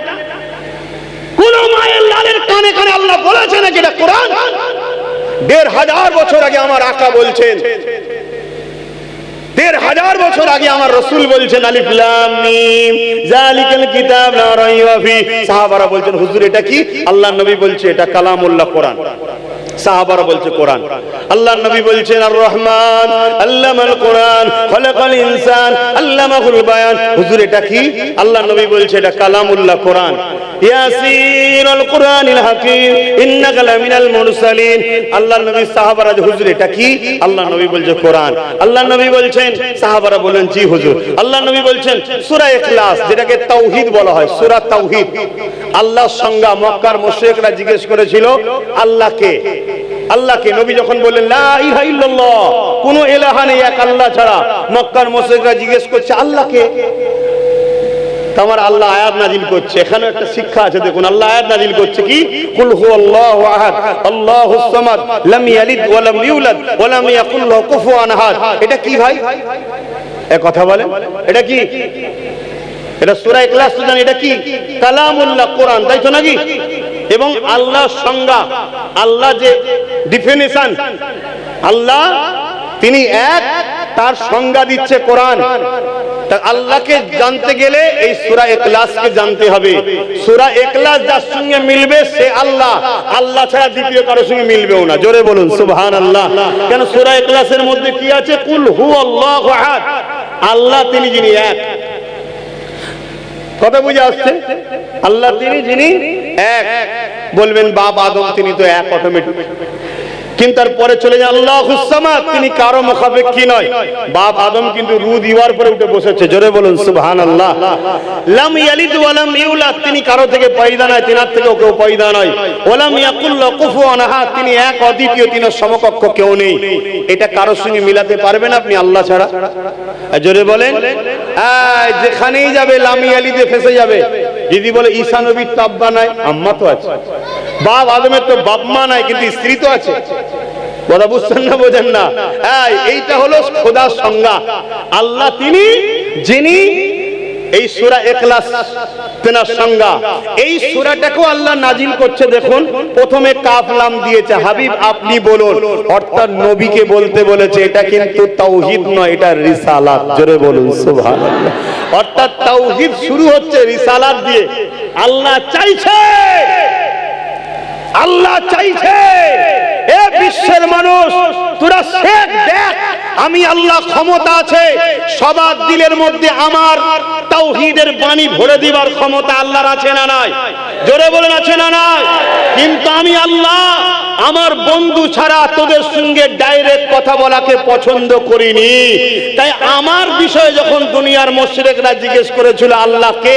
কোন মায়ের লালের কানে কানে আল্লাহ বলেছে নাকি এটা কোরআন? 1500 বছর আগে আমার আকা বলছেন, 1500 বছর আগে আমার রাসূল বলছেন, আলিফ লাম মিম যালিকাল কিতাব লা রাইবা ফি। সাহাবারা বলছেন, হুজুর এটা কি? আল্লাহর নবী বলছে এটা কালামুল্লাহ, কোরআন। সাহাবারা বলছে কোরআন। আল্লাহর নবী বলছেন আর রহমান আল্লামাল কোরআন খলাকাল ইনসান আল্লামাহুল বায়ান। হুজুর এটা কি? আল্লাহর নবী বলছে এটা কালামুল্লাহ, কোরআন। ইয়াসিনুল কুরআনিল হাকীম ইন্নাকা লামিনাল মুরসালিন। আল্লাহর নবী সাহাবারা, হুজুর এটা কি? আল্লাহর নবী বলছে কোরআন। আল্লাহর নবী বলছেন, সাহাবারা বলেন জি হুজুর। আল্লাহর নবী বলছেন সূরা ইখলাস, যেটাকে তাওহীদ বলা হয়, সূরা তাওহীদ। আল্লাহর সংজ্ঞা মক্কার মুশরিকরা জিজ্ঞেস করেছিল আল্লাহকে। আল্লাহকে নবী যখন বললেন লা ইলাহা ইল্লাল্লাহ, কোন ইলাহা নেই এক আল্লাহ ছাড়া, মক্কার মুশরিকরা জিজ্ঞেস করছে আল্লাহকে। তোমার আল্লাহ আয়াত নাজিল করছে। এখানে একটা শিক্ষা আছে, দেখুন আল্লাহ আয়াত নাজিল করছে কি? কুল হুয়াল্লাহু আহাদ আল্লাহুস সামাদ লাম ইয়ালিদ ওয়া লাম ইউলাদ ওয়া লাম ইয়াকুল লাহু কুফুয়ান আহাদ। এটা কি ভাই? এক কথা বলেন, এটা কি? এটা সূরা ইখলাস তো জানেন, এটা কি? কালামুল্লাহ, কোরআন, তাই তো নাকি? এবং আল্লাহর সংজ্ঞা, আল্লাহ যে ডেফিনিশন, আল্লাহ তিনি এক, তার সংজ্ঞা দিচ্ছে কোরআন। তা আল্লাহকে জানতে গেলে এই সূরা ইখলাসকে জানতে হবে। সূরা ইখলাস যার সঙ্গে মিলবে সে আল্লাহ, আল্লাহ ছাড়া দ্বিতীয় কারোর সঙ্গে মিলবেও না। জোরে বলুন সুবহানাল্লাহ। কেন সূরা ইখলাসের মধ্যে কি আছে? কুল হুয়াল্লাহু আহাদ, আল্লাহ তিনি যিনি এক। কথা বুঝে আসছে? আল্লাহ তিনি যিনি এক। বলবেন বাপ আদম তিনি তো এক অটোমেটিক, কিন্তু তারপরে চলে যায় আল্লাহুস সামাদ, তিনি কারো মুখাপেক্ষী নয়। বাপ আদম কিন্তু রু দিওয়ার পরে উঠে বসেছে। জোরে বলুন সুবহানাল্লাহ। লাম ইয়ালিদ ওয়া লাম ইউলাদ, তিনি কারো থেকে পয়দা নয়, তিনার থেকে কেউ পয়দা নয়। ওয়া লাম ইয়াকুল লাহু কুফুয়ান আহাদ, তিনি এক অদ্বিতীয়, তিনার সমকক্ষ কেউ নেই। এটা কারোর সঙ্গে মিলাতে পারবেন আপনি আল্লাহ ছাড়া? জোরে বলেন। যেখানেই যাবে লাম ইয়ালিদে ফেসে যাবে। যদি বলে ঈসা নবীর তো আব্বা নাই, আম্মা তো আছে। বাপ আদমের তো বাপ মা নাই, কিন্তু স্ত্রী তো আছে। কথা বুঝছেন না? বোঝেন না? এইটা হলো খোদার সংজ্ঞা। আল্লাহ তিনি যিনি, এই সূরা ইখলাস তেনার সংজ্ঞা। এই সূরাটাকেও আল্লাহ নাজিল করছে, দেখুন প্রথমে কাফ লাম দিয়েছে, হাবিব আপনি বলুন, অর্থাৎ নবীকে বলতে বলেছে। এটা কিন্তু তাওহীদ নয়, এটা রিসালাত। জোরে বলুন সুবহানাল্লাহ। অর্থাৎ তাওহীদ শুরু হচ্ছে রিসালাত দিয়ে। আল্লাহ চাইছে, আল্লাহ চাইছে এ বিশ্বের মানুষ তোরা শেখ দেখ, আমি আল্লাহ ক্ষমতা আছে সবার দিলের মধ্যে আমার তাওহীদের বাণী ভরে দিবার ক্ষমতা আল্লাহর আছে না নাই? জোরে বলেন আছে না নাই? কিন্তু আমি আল্লাহ আমার বন্ধু ছাড়া তোদের সঙ্গে ডাইরেক্ট কথা বলাকে পছন্দ করিনি। তাই আমার বিষয়ে যখন দুনিয়ার মুশরিকরা জিজ্ঞেস করেছিল আল্লাহকে,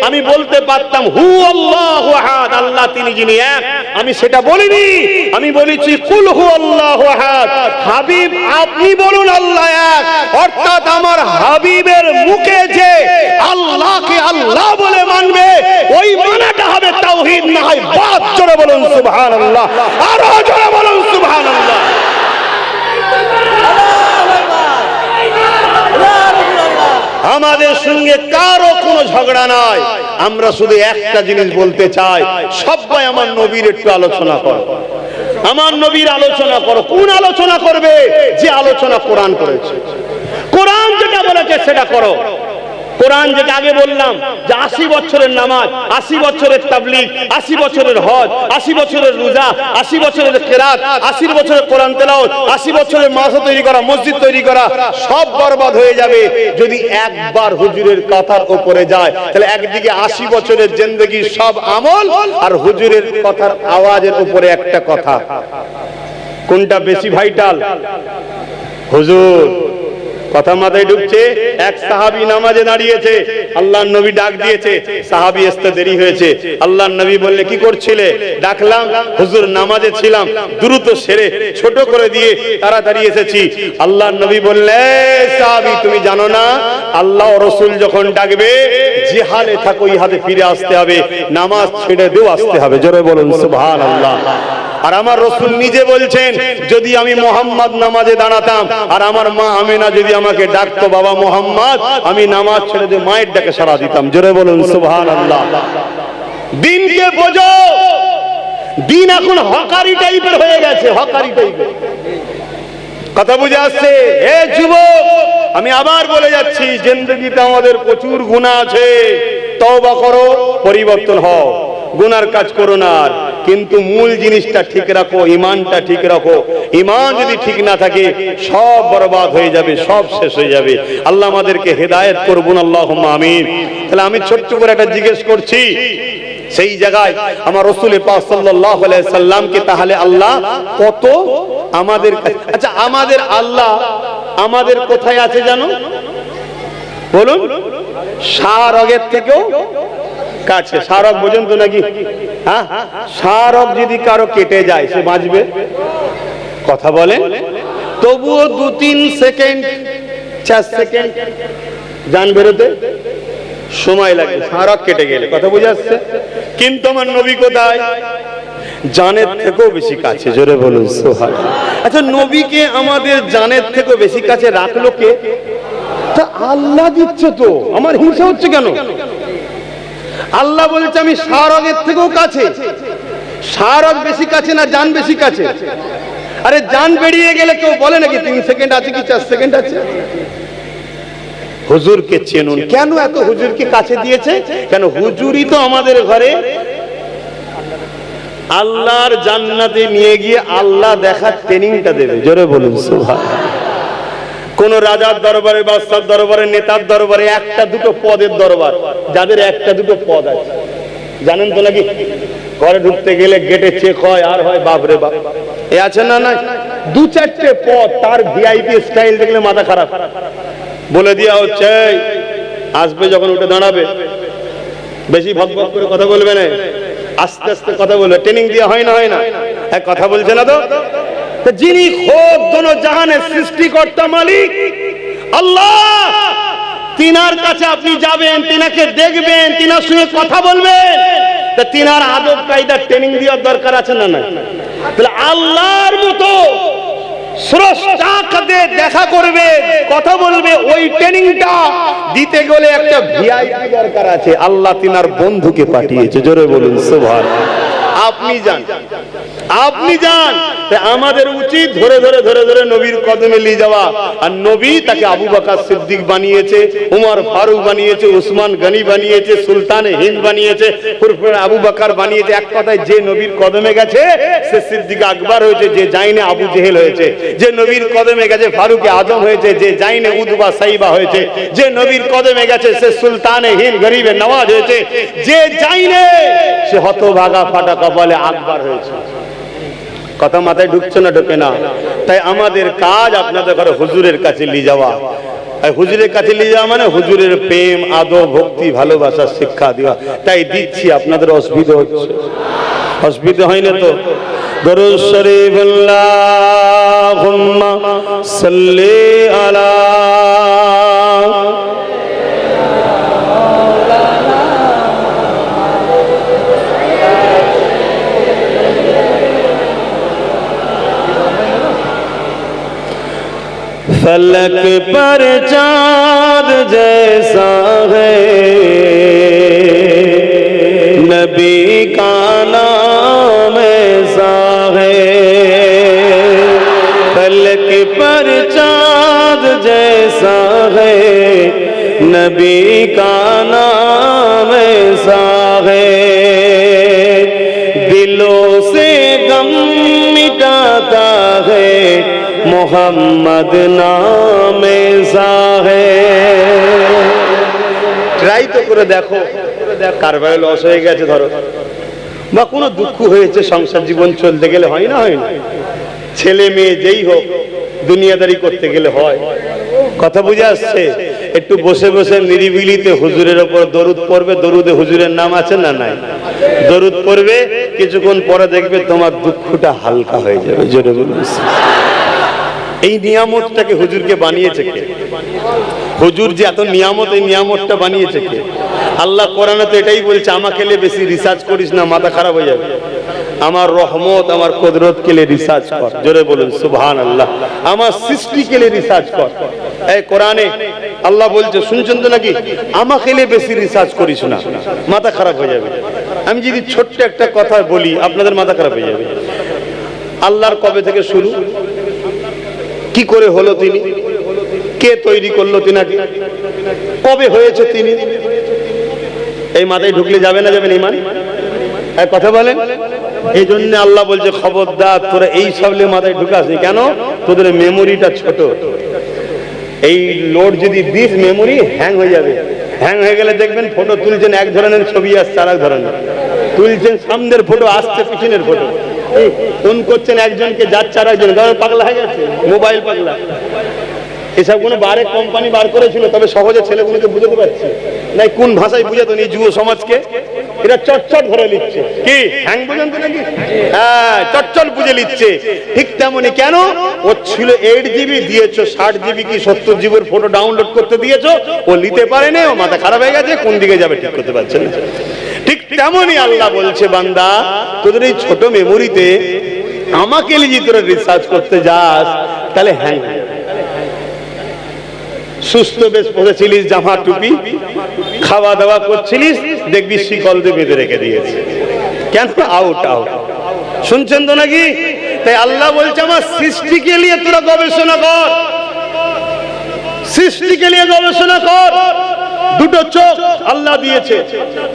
আমি বলতে পারতাম হু আল্লাহু আহাদ, আল্লাহ তিনি যিনি এক। আমি সেটা বলিনি, আমি বলেছি কুল হু আল্লাহু আহাদ। হাবিব আপনি বলুন আল্লাহ এক, অর্থাৎ আমার হাবিবের মুখে যে আল্লাহকে আল্লাহ বলে মানবে ওই মানাটা হবে তাওহীদ, না হয় বাদ। জোরে বলুন সুবহানাল্লাহ, আরো জোরে বলুন সুবহানাল্লাহ। আমাদের সঙ্গে কারো কোনো ঝগড়া নাই, আমরা শুধু একটা জিনিস বলতে চাই, সবাই আমার নবীর একটু আলোচনা করো, আমার নবীর আলোচনা করো। কোন আলোচনা করবে? যে আলোচনা কোরআন করেছে, কোরআন যেটা বলেছে সেটা করো। কোরআন যেটা আগে বললাম যে 80 বছরের নামাজ, 80 বছরের তাবলীগ, 80 বছরের হজ, 80 বছরের রোজা, 80 বছরের কিরাত, 80 বছরের কোরআন তেলাওয়াত, 80 বছরের মাদ্রাসা তৈরি করা, মসজিদ তৈরি করা, সব বরবাদ হয়ে যাবে যদি একবার হুজুরের কথার উপরে যায়। তাহলে একদিকে 80 বছরের জিন্দেগি সব আমল, আর হুজুরের কথার আওয়াজের উপরে একটা কথা, কোনটা বেশি ভাইটাল? হুজুর কথা মাথায় ঢুকছে। এক সাহাবী নামাজে দাঁড়িয়েছে, আল্লাহর নবী ডাক দিয়েছে, সাহাবী আসতে দেরি হয়েছে। আল্লাহর নবী বললে কি করছিলে? ডাকলাম হুজুর নামাজে ছিলাম, দ্রুত সেরে ছোট করে দিয়ে তাড়াতাড়ি এসেছি। আল্লাহর নবী বললে সাহাবী তুমি জানো না আল্লাহ ও রাসূল যখন ডাকবে যে হালে থাকো ওই হাতে ফিরে আসতে হবে, নামাজ ছেড়ে দেও আসতে হবে। জোরে বলুন সুবহানাল্লাহ। আর আমার রাসূল নিজে বলছেন যদি আমি মুহাম্মদ নামাজে দাঁড়াতাম আর আমার মা আমিনা যদি আমাকে ডাকতো বাবা মুহাম্মদ, আমি নামাজ ছেড়ে দিয়ে মায়ের ডাকে সাড়া দিতাম। জোরে বলুন সুবহানাল্লাহ। দিনকে বোঝো, দিন এখন হকারি টাইপের হয়ে গেছে, হকারি টাইপের। কথা বুঝে আসছে? হে যুবক, আমি আবার বলে যাচ্ছি, জিন্দেগিতে আমাদের প্রচুর গুনাহ আছে, তওবা করো, পরিবর্তন হও, গুনার কাজ করো না। কিন্তু মূল জিনিসটা ঠিক রাখো, ঈমানটা ঠিক রাখো। ঈমান যদি ঠিক না থাকে সব বরবাদ হয়ে যাবে, সব শেষ হয়ে যাবে। আল্লাহ আমাদেরকে হেদায়েত করুন, আল্লাহুম্মা আমিন। তাহলে আমি ছোট্ট করে একটা জিজ্ঞেস করছি, সেই জায়গায় আমার রাসূল পাক সাল্লাল্লাহু আলাইহি সাল্লামকে তাহলে আল্লাহ কত আমাদের কাছে, আচ্ছা আমাদের আল্লাহ আমাদের কোথায় আছে জানো? বলুন। শাহরগের থেকেও কাছে। শাহরগ বোঝেন তো নাকি? হ্যাঁ, শাহরগ যদি কারো কেটে যায় সে বাঁচবে? কথা বলেন। তবুও 2-3 সেকেন্ড 4 সেকেন্ড জান বেরোতে সময় লাগে শাহরগ কেটে গেলে। কথা বুঝে আসছে? কিন্তু আমার নবী কোথায়? জানের থেকেও বেশি কাছে। জোরে বলুন সুবহানাল্লাহ। আচ্ছা নবীকে আমাদের জানের থেকেও বেশি কাছে রাখলো কে? তা আল্লাহ দিচ্ছে তো, আমার হিংসা হচ্ছে কেন? আল্লাহ বলছে আমি শাহরগের থেকেও কাছে। শাহরগ বেশি কাছে না জান বেশি কাছে? আরে জান বেরিয়ে গেলে কেউ বলে নাকি 3 সেকেন্ড আছে কি 4 সেকেন্ড আছে? হুজুরকে চেনুন। কেন এত হুজুরকে কাছে দিয়েছে? কেন হুজুরই তো আমাদের ঘরে আল্লাহর জান্নাতে নিয়ে গিয়ে আল্লাহ দেখার ট্রেনিংটা দেবে। জোরে বলুন সুবহানাল্লাহ। কোন রাজার দরবারে, বাদশার দরবারে, নেতার দরবারে একটা দুটো পদের দরবার, যাদের একটা দুটো পদ আছে জানেন তো নাকি? ঘরে ঢুকতে গেলে গেটে চেক হয়, আর হয় বাপরে বাপ এ আছে না নাই 2-4টে পদ, তার ভিআইপি স্টাইল দেখলে মাথা খারাপ। বলে দেওয়া হচ্ছে আসবে যখন উঠে দাঁড়াবে বেশি ভক ভক করে কথা বলবে না, আস্তে আস্তে কথা বলবে। ট্রেনিং দেওয়া হয় না? হয় না? এক কথা বলছে না তো? যিনি খোদ দোনো জাহানের সৃষ্টিকর্তা মালিক আল্লাহ, তিনার কাছে আপনি যাবেন, তিনাকে দেখবেন, তিনার সঙ্গে কথা বলবেন, তা তিনার আদব কায়দা ট্রেনিং দেওয়ার দরকার আছে না? না। তাহলে আল্লাহর মতো স্রষ্টাকে দেখা করবে, কথা বলবে, ওই ট্রেনিংটা দিতে গেলে একটা ভিআইপি দরকার আছে। আল্লাহ তিনার বন্ধুকে পাঠিয়েছে। জোরে বলুন সুবহানাল্লাহ। আপনি যান, আপনি যান, আমাদের উচিত ধরে ধরে ধরে ধরে নবীর কদমে নিয়ে যাওয়া। আর নবী তাকে আবু বকর সিদ্দিক বানিয়েছে, উমর ফারুক বানিয়েছে, উসমান গনি বানিয়েছে, সুলতান হিন্দ বানিয়েছে, ফুরফুরে আবু বকর বানিয়েছে। এক কথায় যে নবীর কদমে গেছে সে সিদ্দিক আকবর হয়েছে, যে যায়নি আবু জেহেল হয়েছে। যে নবীর কদমে গেছে ফারুক আজম হয়েছে, যে যায়নি উতবা সাইবা হয়েছে। যে নবীর কদমে গেছে সে সুলতান হিন্দ গরিবে নওয়াজ হয়েছে। যে যায়নি সে হতভাগা ফাটা কপালে আকবর হয়েছে। কথা মাথায় ঢুকছে না? ঢোকে না। তাই আমাদের কাজ আপনাদের ঘরে হুজুরের কাছে নিয়ে যাওয়া। হুজুরের কাছে নিয়ে যাওয়া মানে হুজুরের প্রেম, আদব, ভক্তি, ভালোবাসার শিক্ষা দেওয়া। তাই দিচ্ছি, আপনাদের অসুবিধা হচ্ছে? অসুবিধা হয় না তো? দরুদ শরীফ আল্লাহুম্মা সাল্লি আলা फलक पर चाँद जैसा है नबी का नाम ऐसा है। फलक पर चाँद जैसा है नबी का नाम ऐसा है। दिलों से गम मिटाता है मोहम्मद नाम ऐसा है। ট্রাই তো করে দেখো। কারবারে লস হয়ে গেছে ধরো, বা কোনো দুঃখ হয়েছে, সংসার জীবন চলতে গেলে হয় না? হয় না? ছেলে মেয়ে যেই হোক দুনিয়াদারি করতে গেলে হয়। কথা বুঝে আসছে? একটু বসে বসে নিরিবিলিতে হুজুরের ওপর দরুদ পড়বে। দরুদে হুজুরের নাম আছে না নাই? দরুদ পড়বে, কিছুক্ষণ পরে দেখবে তোমার দুঃখটা হালকা হয়ে যাবে। জোরে বলুন। এই নিয়ামতটাকে হুজুরকে বানিয়েছে কে? হুজুর যে এত নিয়ামত, এই নিয়ামতটা বানিয়েছে কে? আল্লাহ কোরআনে তো এটাই বলছে, আমাকে নিয়ে বেশি রিসার্চ করিস না, মাথা খারাপ হয়ে যাবে। আমার রহমত, আমার কুদরত কে নিয়ে রিসার্চ কর। জোরে বলুন সুবহানাল্লাহ। আমার সৃষ্টি কে নিয়ে রিসার্চ কর। এই কোরআনে আল্লাহ বলছে, শুনছেন তো নাকি? আমাকে নিয়ে বেশি রিসার্চ করিস না, মাথা খারাপ হয়ে যাবে। আমি যদি ছোট্ট একটা কথা বলি, আপনাদের মাথা খারাপ হয়ে যাবে। আল্লাহর কবে থেকে শুরু, কি করে হলো তিনি, কে তৈরি করলো তিনাকে, কবে হয়েছে তিনি, এই মাথায় ঢুকলে যাবে না? যাবে না ইমান? কথা বলেন। এই জন্য আল্লাহ বলছে, খবরদার তোরা এই সব মাথায় ঢুকাসনি। কেন? তোদের মেমোরিটা ছোট। এই লোড যদি দিস মেমোরি হ্যাং হয়ে যাবে। হ্যাং হয়ে গেলে দেখবেন ফটো তুলছেন এক ধরনের, ছবি আসছে আর এক ধরনের। তুলছেন সামনের ফটো, আসছে পিছনের ফটো। ফোন করছেন একজনকে, যাচ্ছে আর একজন। পাগলা হয়ে গেছে, মোবাইল পাগলা। এসব কোনো বারে কোম্পানি বার করেছিল, তবে সহজে ছেলেগুলোকে বুঝতে পারছে না। কোন ভাষায় বুঝাতো এই যুব সমাজকে? এরা চটচট ধরে নিচ্ছে। কি হ্যাং বুঝেন তো নাকি? হ্যাঁ, চটচট বুঝে নিচ্ছে। ঠিক তেমনি কেন? ও ছিল 8 GB, দিয়েছো 60 GB কি 70 GB ফটো ডাউনলোড করতে দিয়েছো, ও নিতে পারেনি, ও মাথা খারাপ হয়ে গেছে, কোন দিকে যাবে ঠিক করতে পারছে না। ঠিক তেমনি আল্লাহ বলছে, বান্দা তোদের এই ছোট মেমোরিতে আমাকে নিয়ে তোরা রিসার্চ করতে যাস, তাহলে হ্যাং। সুস্থ বেশ পড়েছিলিস, জামা টুপি, খাওয়া দাওয়া করছিলিস, দেখবি শিকল দিয়ে বেঁধে রেখে দিয়েছে। কেন? Out out. শুনছেন তো নাকি? তাই আল্লাহ বলছে, আমার সৃষ্টিকে নিয়ে তোরা গবেষণা কর, সৃষ্টিকে নিয়ে গবেষণা কর। দুটো চোখ আল্লাহ দিয়েছে,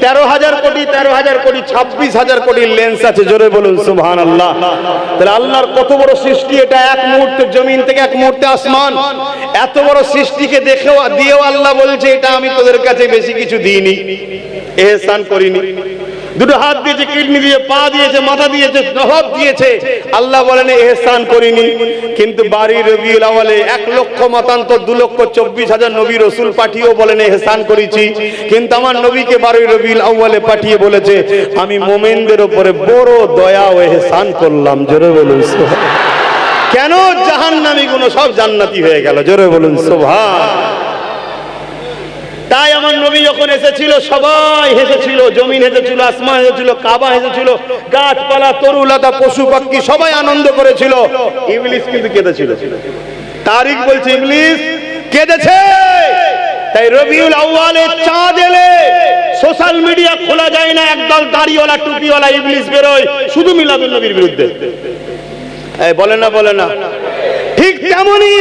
13,000 কোটি 13,000 কোটি 26,000 কোটি লেন্স আছে। জোরে বলুন সুবহানাল্লাহ। তাহলে আল্লাহর কত বড় সৃষ্টি এটা! এক মুহূর্তে জমিন থেকে এক মুহূর্তে আসমান। এত বড় সৃষ্টিকে দেখেও দিয়েও আল্লাহ বলছে, এটা আমি তোদের কাছে বেশি কিছু দিইনি, এহসান করিনি। দুটো হাত দিয়েছে, কিডনি দিয়ে, পা দিয়েছে, মাথা দিয়েছে, নভাব দিয়েছে। আল্লাহ বলেন এহসান করিনি। কিন্তু বারি রবিউল আউয়ালে 1 লক্ষ মতান্তর 2,24,000 নবী রাসূল পাঠিয়েও বলেন এহসান করেছি। কিন্তু আমার নবীকে বারি রবিউল আউয়ালে পাঠিয়ে বলেছে, আমি মুমিনদের উপরে বড় দয়া ও এহসান করলাম। জোরে বলুন সুবহান। কেন? জাহান্নামী গুলো সব জান্নাতি হয়ে গেল। জোরে বলুন সুবহান। তাই আমার নবী যখন এসেছিল সবাই হেসেছিল, জমিন হেসেছিল, আসমান হেসেছিল, কাবা হেসেছিল, গাছপালা, তরুলতা, পশু পাখি সবাই আনন্দ করেছিল। ইবলিস কিন্তু কেঁদেছিল। তারিখ বলছে ইবলিস কেঁদেছে। তাই রবিউল আউয়ালে চাঁদ এলে সোশ্যাল মিডিয়া খোলা যায় না, একদল দাড়িওয়ালা টুপিওয়ালা ইবলিস বেরোয় শুধু মিলাদুন নবীর বিরুদ্ধে। বলে না বলে না? ঠিক তেমনি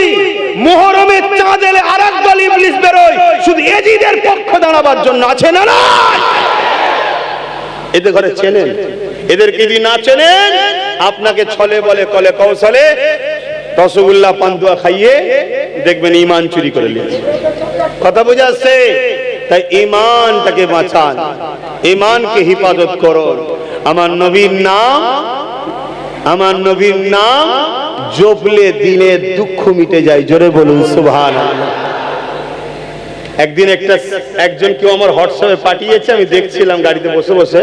মুহররমের চাঁদ এলে আরেক দল ইবলিস বেরোয় শুধু এজিদের পক্ষ দাঁড়াবার জন্য। আছে না না? এদের ঘরে চেনেন? এদেরকে যদি না চেনেন, আপনাকে ছলে বলে কলে কৌশলে রসগোল্লা পান্তুয়া খাইয়ে দেখবেন ঈমান চুরি করে নিয়েছে। কথা বোঝা যাচ্ছে? তাই ঈমানটাকে বাঁচান, ঈমানকে হিফাজত করুন। আমার নবীর নাম জপলে দিনের দুঃখ মিটে যায়। জোরে বলুন সুবহানাল্লাহ। একদিন একজন কেউ আমার হোয়াটসঅ্যাপে পাঠিয়েছে, আমি দেখছিলাম গাড়িতে বসে বসে,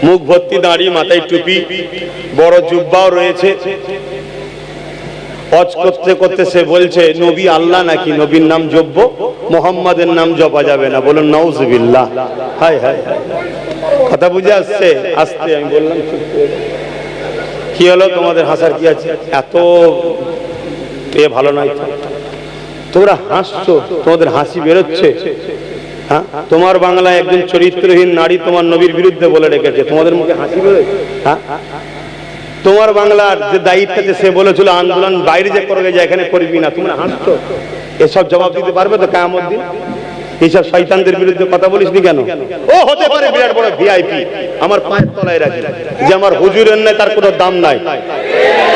মুখ ভর্তি দাড়ি, মাথায় টুপি, বড় জুব্বাও রয়েছে। হজ করতে করতে সে বলছে নবী আল্লাহ নাকি? নবীর নাম জপব, মুহাম্মাদের নাম জপা যাবে না। বলুন নাউজুবিল্লাহ। হায় হায়, কথা বুঝে আসছে? আসতে আমি বললাম কি হলো, তোমাদের হাসার কি আছে? এত ভালো নয়, তোমরা হাসছো, তোমাদের হাসি বেরোচ্ছে। হ্যাঁ, তোমার বাংলায় একজন চরিত্রহীন নারী তোমার নবীর বিরুদ্ধে বলে রেখেছে, তোমাদের মুখে হাসি বেরোয়? হ্যাঁ, তোমার বাংলার যে দায়িত্বে সে বলেছিল আন্দোলন বাইরে যে করবে, যে এখানে করবি না, তোমরা হাসছো। এসব জবাব দিতে পারবে তো কিয়ামত দিন? এইসব শয়তানদের বিরুদ্ধে কথা বলিস নি কেন? ও হতে পারে বিরাট বড় ভিআইপি, আমার পায়ের তলায় রাখি, যে আমার হুজুরের নাই তার কোনো দাম নাই।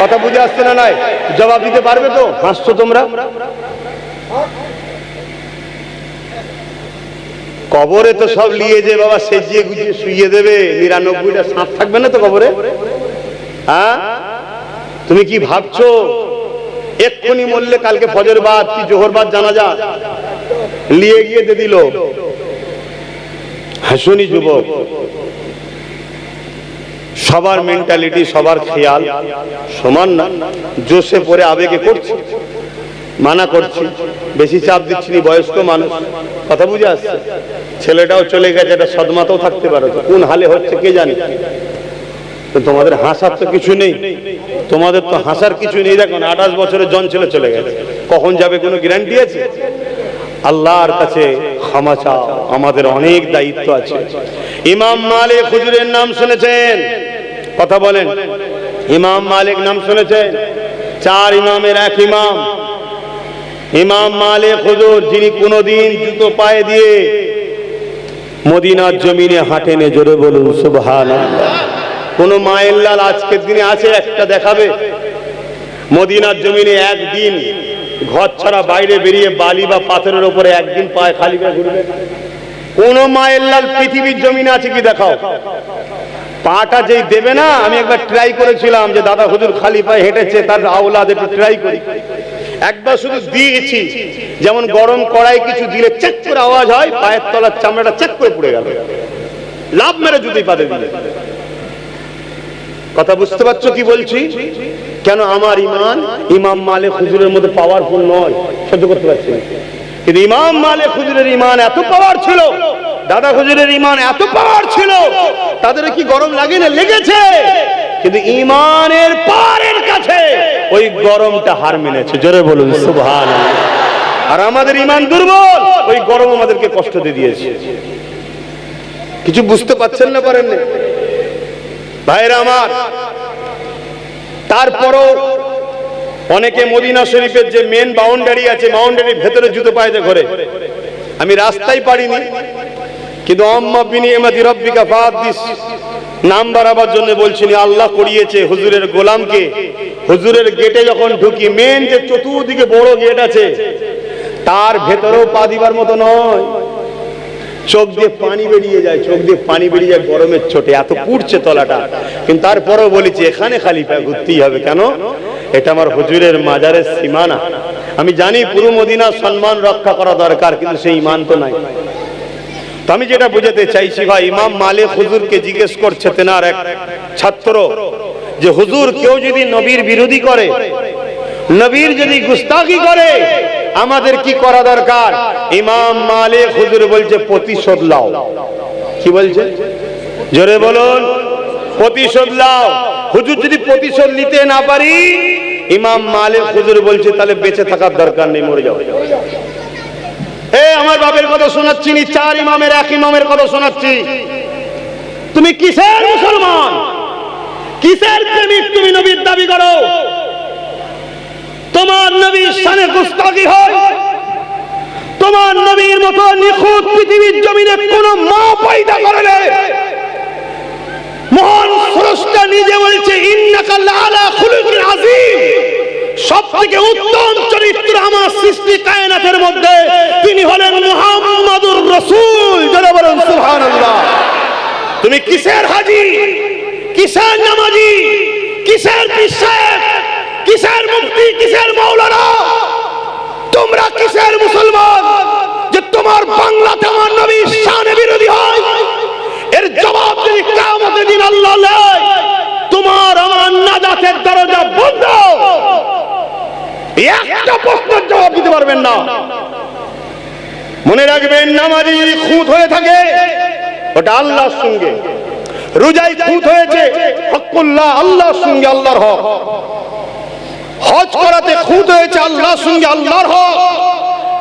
কথা বুঝে আসছে না? নাই জবাব দিতে পারবে তো? হাসছো তোমরা। কবরে তো সব নিয়ে যে বাবা সেজিয়ে গুজিয়ে শুইয়ে দেবে, ৯৯টা সাপ থাকবে না তো কবরে? হ্যাঁ, তুমি কি ভাবছো এক্ষুনি মরলে কালকে ফজর বাদ কি জোহর বাদ জানাজা নিয়ে গিয়ে দিয়ে দিল? হাসুনি যুবক, সবার মেন্টালিটি, সবার খেয়াল সমান না। জোশে পড়ে আবেগে করছি, মানা করছি, বেশি চাপ দিচ্ছি না। বয়স্ক মানুষ, কথা বুঝে আসছে? ছেলেটাও চলে গেছে, এটা সদমাতেও থাকতে পারো, কোন হালে হচ্ছে কে জানে। তো তোমাদের হাসার তো কিছু নেই, তোমাদের তো হাসার কিছু নেই। দেখো 28 বছরের জন ছেলে চলে গেছে, কখন যাবে কোনো গ্যারান্টি আছে? আল্লাহর কাছে ক্ষমা চাও, আমাদের অনেক দায়িত্ব আছে। ইমাম মালিক হুজুরের নাম শুনেছেন? কথা বলেন, ইমাম মালিক নাম শুনেছেন? 4 ইমামের এক ইমাম ইমাম মালিক হুজুর, যিনি কোনদিন জুতো পায়ে দিয়ে মদিনার জমিনে হাঁটেনে। জোরে বলুন সুবহানাল্লাহ। কোন মায়ের লাল আজকের দিনে আছে একটা দেখাবে মদিনার জমিনে একদিন ঘর ছাড়া বাইরে বেরিয়ে বালি বা পাথরের উপরে একদিন পায়ে খালি করে ঘুরবে? কোন মায়ের লাল পৃথিবীর জমিনে আছে কি? দেখাও। পাটা যেই দেবে না, আমি একবার ট্রাই করেছিলাম যে দাদা হুজুর খালি পায়ে হেঁটেছে, তার আওলাদ একটু ট্রাই করি। একবার শুধু দিয়েছি, যেমন গরম কড়াই কিছু দিলে চেক করে আওয়াজ হয়, পায়ের তলার চামড়াটা চেক করে পড়ে গেল, লাভ মেরে জুতোই পাতে দিলে। কথা বুঝতে পারছো কি বলছি? কেন? আমার ইমান ইমাম মালিক হুজুরের মধ্যে পাওয়ারফুল নয়, সহ্য করতে পারছি না। কিন্তু ইমাম মালিক হুজুরের ইমান এত পাওয়ার ছিল, দাদা হুজুরের ইমান এত পাওয়ার ছিল, তাদের কি গরম লাগে না? লেগেছে, কিন্তু ইমানের পাওয়ারের কাছে ওই গরমটা হার মেনেছে। জোরে বলুন সুবহানাল্লাহ। আর আমাদের ইমান দুর্বল, ওই গরম আমাদেরকে কষ্ট দিয়ে দিয়েছে। কিছু বুঝতে পারছেন না? পারেন না ভাইরা আমার। তারপরও অনেকে মদিনা শরীফের যে মেন বাউন্ডারি আছে, বাউন্ডারির ভেতরে জুতো পায়ে ঘরে। আমি রাস্তায় পারিনি, কিন্তু আম্মা বিনিয়ামাতি রাব্বিকা ফাহাদ্দিস নাম বাড়াবার জন্য বলছি না, আল্লাহ করিয়েছে হুজুরের গোলামকে। হুজুরের গেটে যখন ঢুকি, মেন যে চতুর্দিকে বড় গেট আছে, তার ভেতরেও পা দিবার মতো নয়, চোখ দিয়ে পানি বেরিয়ে যায়, চোখ দিয়ে পানি বেরিয়ে যায় গরমের চোটে, এত পুড়ছে তলাটা। কিন্তু তারপরেও বলেছি এখানে খালি পায়ে ঘুরতেই হবে। কেন? এটা আমার হুজুরের মাজারের সীমানা। আমি জানি পুরো মদিনার সম্মান রক্ষা করা দরকার, কিন্তু সেই ঈমান তো নাই। তো আমি যেটা বুঝাতে চাইছি ভাই, ইমাম মালিক হুজুরকে জিজ্ঞেস করছে তেনার এক ছাত্র যে হুজুর, কেউ যদি নবীর বিরোধী করে, নবীর যদি গুস্তাখি করে, আমাদের কি করা দরকার? ইমাম মালিক হুজুর বলছে প্রতিশোধ নাও। কি বলছে? জোরে বলুন, প্রতিশোধ নাও। হুজুর যদি প্রতিশোধ নিতে না পারি, ইমাম মালিক হুজুর বলছে তাহলে বেঁচে থাকার দরকার নেই, মরে যাও। আমার বাপের কথা শোনাচ্ছি নি, 4 ইমামের 1 ইমামের কথা শোনাচ্ছি। তুমি কিসের মুসলমান, কিসের প্রেমিক তুমি নবীর দাবি করো? তোমার নবীর শানে গুস্তাখি হয়? তোমার নবীর মতো নিখুঁত পৃথিবীর জমিনে কোন মা পয়দা করে না। মহান স্রষ্টা নিজে বলছে ইন্নাকা লাআলা খুলুকিন আযীম, সবথেকে উত্তম চরিত্র আমার সৃষ্টি কায়নাতের মধ্যে তিনি হলেন মুহাম্মাদুর রাসূল। যারা বলেন সুবহানাল্লাহ। তুমি কিসের হাজী, কিসের নামাজি, কিসের পীর সাহেব, কিসের মুফতি, কিসের মাওলানা? তোমরা কিসের মুসলমান যে তোমার বাংলাতে আমার নবীর শানে বিরোধী হয়? এর জবাব যদি কিয়ামতের দিন আল্লাহ নেয়, তোমার আমার নাজাতের দরজা বন্ধ। একটা প্রশ্নের জবাব দিতে পারবেন না। মনে রাখবেন, নামাজি খুঁত হয়ে থাকে ওটা আল্লাহর সঙ্গে, রোজায় খুঁত হয়েছে হকুল্লাহ, আল্লাহর সঙ্গে, আল্লাহর হক। হজ করাতে খুঁত হয়েছে আল্লাহর সঙ্গে, আল্লাহর হক।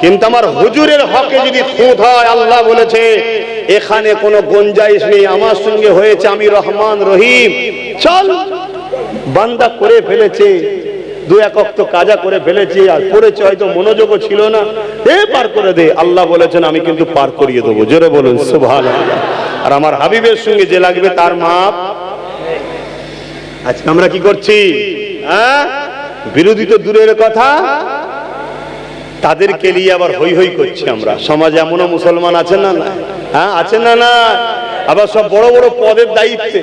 কিন্তু আমার হুজুরের হকে যদি খুঁত হয়, আল্লাহ বলেছে এখানে কোনো গুঞ্জাইশ নেই, আমার সঙ্গে হয়েছে, আমি রহমান রহিম। চল, বান্দা করে ফেলেছে, 2-1 ওয়াক্ত কাজা করে ফেলেছে, আর পড়েছে হয়তো মনোযোগও ছিল না, পার করে দে। আল্লাহ বলেছেন আমি কিন্তু পার করিয়ে দেবো। জোরে বলুন সুবহানাল্লাহ। আর আমার হাবিবের সঙ্গে যে লাগবে তার মাপ। আজকে আমরা কি করছি? বিরোধী তো দূরের কথা, তাদেরকে নিয়ে আবার হই হই করছি আমরা। সমাজে এমনও মুসলমান আছেন না? আছেন না? না, আবার সব বড় বড় পদের দায়িত্বে,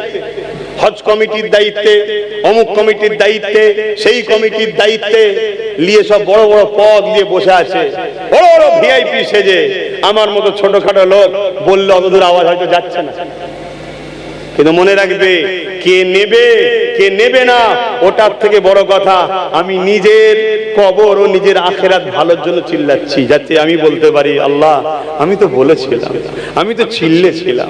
হজ কমিটির দায়িত্বে, অমুক কমিটির দায়িত্বে, সেই কমিটির দায়িত্বে নিয়ে সব বড় বড় পদ নিয়ে বসে আছে, বড় বড় ভিআইপি সেজে। আমার মতো ছোটখাটো লোক বললে অতদূর আওয়াজ হয়তো যাচ্ছে না। কিন্তু মনে রাখবে, কে নেবে কে নেবে না ওটার থেকে বড় কথা আমি নিজের কবর ও নিজের আখিরাত ভালোর জন্য চিল্লাচ্ছি, যাতে আমি বলতে পারি আল্লাহ আমি তো বলেছিলাম, আমি তো চিল্লেছিলাম,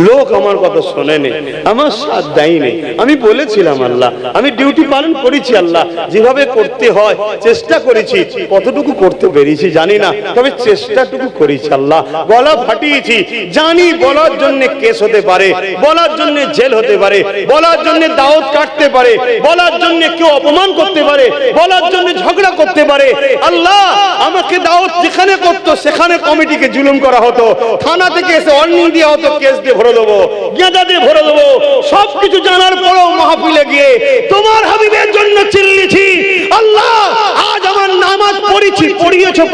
লোক আমার কথা শোনেনি, আমার সাথ দেয়নি, আমি বলেছিলাম আল্লাহ, আমি ডিউটি পালন করেছি আল্লাহ, যেভাবে করতে হয় চেষ্টা করেছি, কতটুকু করতে পেরেছি জানি না, তবে চেষ্টাটুকু করেছি আল্লাহ। গলা ফাটিয়েছি, জানি বলার জন্য কেস হতে পারে, বলার জন্য জেল হতে পারে, বলার জন্য দাওয়াত কাটতে পারে, বলার জন্য কেউ অপমান করতে পারে, বলার জন্য ঝগড়া করতে পারে। আল্লাহ আমাকে দাওয়াত যেখানে করতো সেখানে কমিটিকে জুলুম করা হতো, থানা থেকে এসে ওয়ার্নিং দেওয়া হতো, কেস দিয়ে ভরে দেবো, গেঁদা দিয়ে ভরে দেবো। সবকিছু জানার পরেও মাহফিলে গিয়ে তোমার হাবিবের জন্য চিল্লিছি। আল্লাহ আজ আমার নামাজ পড়েছি,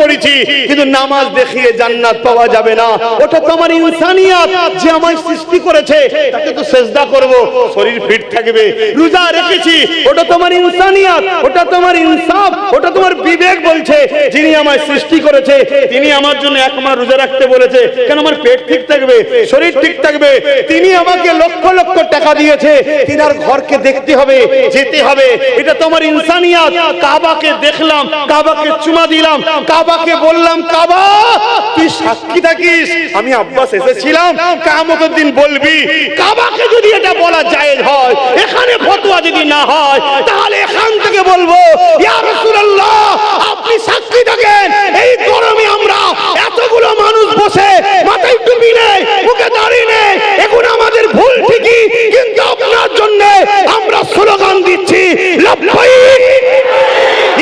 পড়েছি, কিন্তু নামাজ দেখিয়ে জান্নাত পাওয়া যাবে না। ওটা তোমার ইনসানিয়াত, যে আমায় সৃষ্টি করেছে তাকে তো সেজদা করব, শরীর ফিট থাকবে। রোজা রেখেছি, ওটা তোমার ইনসানিয়াত, ওটা তোমার ইনসাফ, ওটা তোমার বিবেক বলছে যিনি আমায় সৃষ্টি করেছে তিনি আমার জন্য 1 মাস রোজা রাখতে বলেছে, কেন আমার পেট ঠিক থাকবে, শরীর ঠিক থাকবে। তিনি আমাকে লক্ষ লক্ষ টাকা দিয়েছে, তিনার ঘরকে দেখতে হবে, যেতে হবে, এটা তোমার ইনসানিয়াত। কাবাকে দেখলাম, কাবাকে চুমা দিলাম, কাবাকে বললাম কাবা তুই সাক্ষী থাকিস আমি আব্বাস এসেছিলাম, কিয়ামতের দিন বলবি। কাবাকে যদি এটা বলা জায়েজ হয়, এখানে ফতোয়া যদি না হয়, তাহলে এখান থেকে বলবো ইয়া রাসূলুল্লাহ আপনি সাক্ষী থাকেন, এই গরমে আমরা এতগুলো মানুষ বসে মাথায় টুপি নেই, মুখে দাড়ি নেই, এখন আমাদের ভুল ঠিকই, কিন্তু আপনার জন্য আমরা স্লোগান দিচ্ছি লাব্বাইক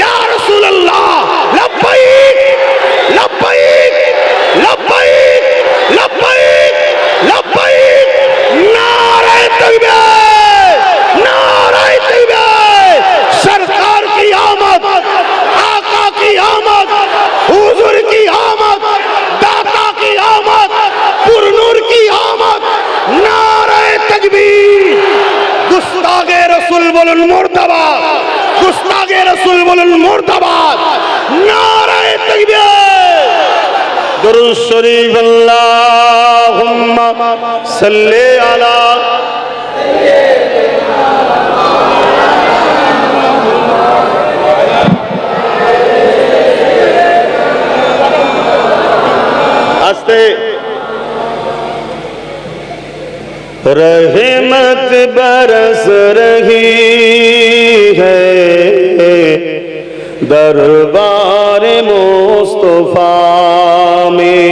ইয়া রাসূলুল্লাহ, লাব্বাইক লাব্বাইক লাব্বাইক লাব্বাইক লাব্বাইক। নারে তাকবীর, নারে তাকবীর। सरकार की आमद, आका की आमद, हुजूर की आमद, दाता की आमद, पुरनूर की आमद। नारे तकबीर। गुस्तागे रसूल बोलन मुर्दाबाद, गुस्तागे रसूल बोलन मुर्दाबाद। नारे तकबीर। दुरूद शरीफ अल्लाहुम्मा सल्ली अला रहमत बरस रही है, दरबार मुस्तफा में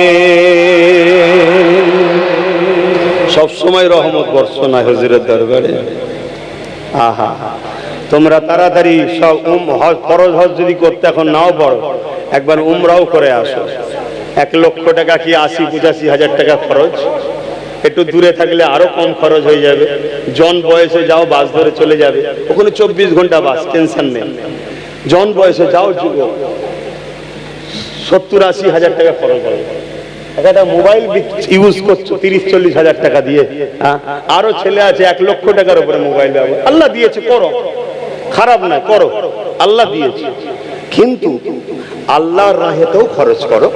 सब समय रहमत बर्षना हुजूरेर दरबारे आहा তোমরা তাড়াতাড়ি সব ফরজ হজ যদি করতে এখন নাও পারো একবার উমরাও করে আসো 1 লক্ষ টাকা কি 80-85 হাজার টাকা খরচ একটু দূরে থাকলে আরো কম খরচ হয়ে যাবে জন বয়সে যাও বাস ধরে চলে যাবে ওখানে 24 ঘন্টা বাস টেনশন নেই জন বয়সে যাও যুবক 70-80 হাজার টাকা খরচ হবে একটা মোবাইল ইউজ করছো 30-40 হাজার টাকা দিয়ে আরো ছেলে আছে 1 লক্ষ টাকার উপরে মোবাইল ব্যবহার আল্লাহ দিয়েছে করো খারাপ না করো আল্লাহ দিয়েছে কিন্তু আল্লাহর রাহেতেও খরচ করো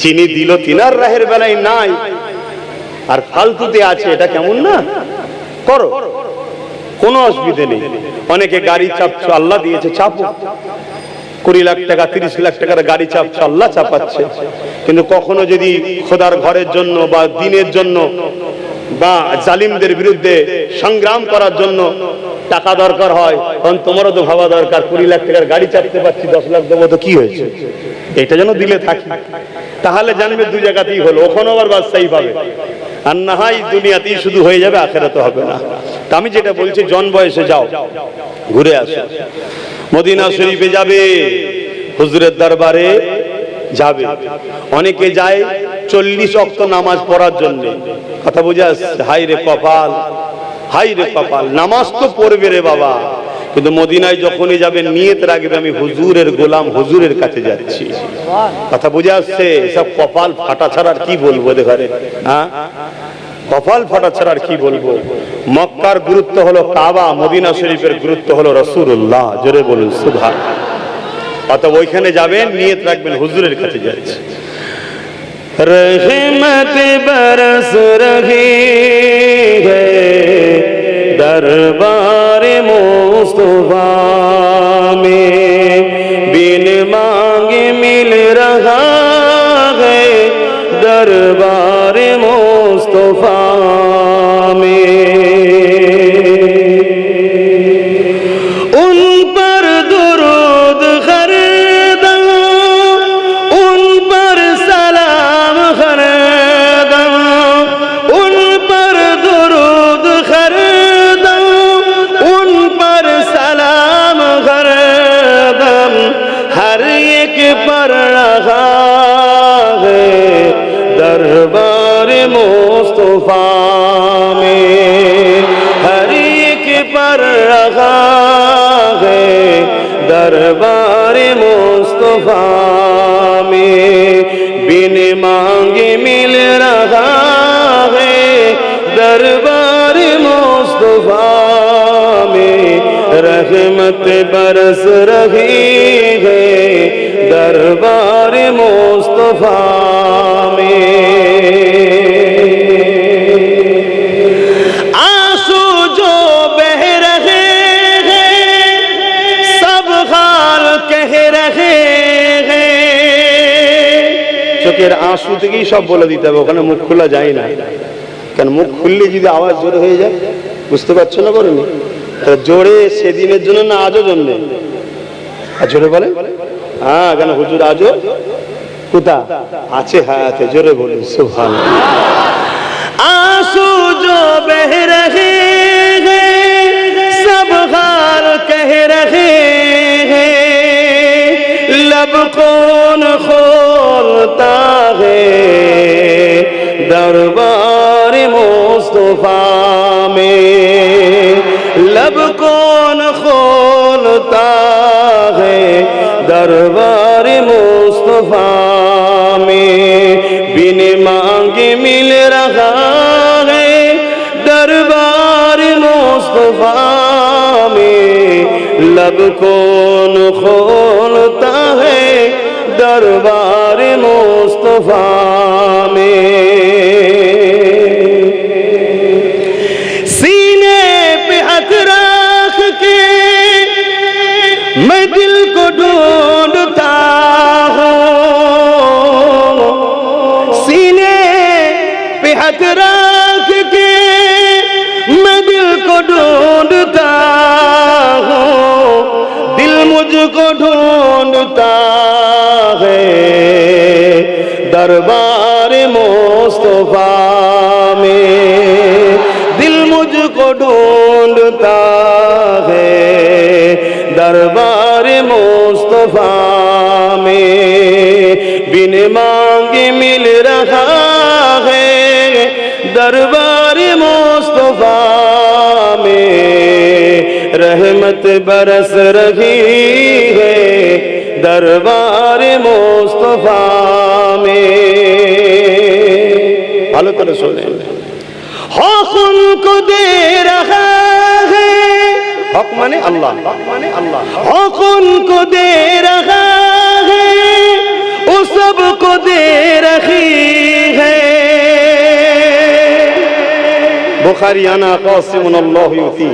চিনি দিল তিনার রাহের বেলায় নাই আর ফালতুতে আছে এটা কেমন না করো কোনো অসুবিধা নেই অনেকে গাড়ি চাপছো আল্লাহ দিয়েছে চাপো 20 লাখ টাকা 30 লাখ টাকার গাড়ি চাপছো আল্লাহ চাপাচ্ছে কিন্তু কখনো যদি খোদার ঘরের জন্য বা দ্বীনের জন্য বা জালিমদের বিরুদ্ধে সংগ্রাম করার জন্য টাকা দরকার হয় তখন তোমারও তো ভাবা দরকার 20 লাখ টাকার গাড়ি চাপতে পারছি 10 লাখ দেবো তো কি হয়েছে এটা যেন দিলে থাকি তাহলে জানবে দুই জায়গাতেই হলো ওখানে আবার বাদশাহী পাবে আর না হয় দুনিয়াতেই শুধু হয়ে যাবে আখিরাতে হবে না তা আমি যেটা বলছি জন বয়সে যাও ঘুরে আসো মদিনা শরীফে যাবে হুজুরের দরবারে যাবে অনেকে যায় 40 ওয়াক্ত নামাজ পড়ার জন্য কথা বুঝা হাই রে কপাল নামাজ তো পড়বে রে বাবা কিন্তু মদিনায় যখনই যাবে নিয়ত রাখবে আমি হুজুরের গোলাম হুজুরের কাছে যাচ্ছি কথা বুঝে আসছে সব কপাল ফাটা ছাড়া আর কি বলবো দেখে হ্যাঁ কপাল ফাটা ছাড়া আর কি বলবো মক্কার গুরুত্ব হলো কাবা মদিনা শরীফের গুরুত্ব হলো রাসূলুল্লাহ জোরে বলুন সুবহান অতএব ওইখানে যাবেন নিয়ত রাখবেন হুজুরের কাছে যাচ্ছি रहमत बरस रही है दरबार मुस्तफा में बिन मांगे मिल रहा है दरबार मुस्तफा में उन पर दुरूद खरदम उन पर सलाम खरदम उन पर दुरूद खरदम उन पर सलाम खरदम हर एक पर रहा है दरबार मुस्तफा में हर एक पर रहा है दरबार मुस्तफा में बिन मांगे मिल रहा है दरबार मुस्तफा में रहमत बरस रही है दरबार मुस्तफा में आंसू जो बह रहे हैं सब हाल कह रहे हैं চোখের আঁসু থেকেই সব বলে দিতে হবে ওখানে মুখ খোলা যায় না কারণ মুখ খুললে যদি আওয়াজ জোরে হয়ে যায় বুঝতে পারছো না বলুন জোরে সেদিনের জন্য না আজও জন্য আর জোরে বলে হ্যাঁ কেন হুজুর আজও কোথা আছে হায়াতে জোরে বলুন সুবহানাল্লাহ आंसू जो बह रहे हैं सब हाल कह रहे हैं लब कौन खोलता है दरबार मुस्तफा में लब कौन खोलता है दरबार मुस्तफा में बिन मांगे मिल रहा है दरबार मुस्तफा में लब कौन खोलता है दरबार मुस्तफा में सीने पे हाथ रख के मैं दिल को ढूंढता हूँ सीने पे हाथ रख के मैं दिल को ढूंढता हूँ दिल मुझको ढूंढ ढूंढता है दरबार मुस्तफा में, दिल मुझको ढूंढता है दरबार मुस्तफा में, बिन मांगे मिल रहा है दरबार मुस्तफा में, रहमत बरस रही है दरबार मुस्तफा में। ভালো করে শুনেন, হক উनको दे रहा है, হক মানে আল্লাহ, হক মানে আল্লাহ, হক उनको दे रहा है वो सबको दे रही है। বুখারী আনা কাসিমুন আল্লাহু ইউতি,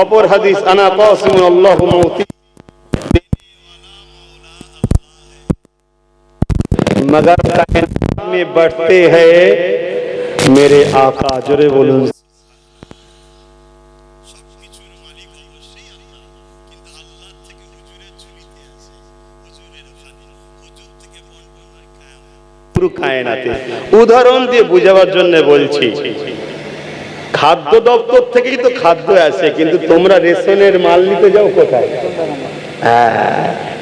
অপর হাদিস আনা কাসিমুন আল্লাহু মুতি, मगर कायनात में बढ़ते हैं मेरे आका। जोरे बोलूं, পুরো কায়নাতে উদাহরণ দিয়ে বোঝাবার জন্য বলছি। খাদ্য দপ্তর থেকেই তো খাদ্য আসে, কিন্তু তোমরা রেশনের মাল নিতে যাও কোথায়?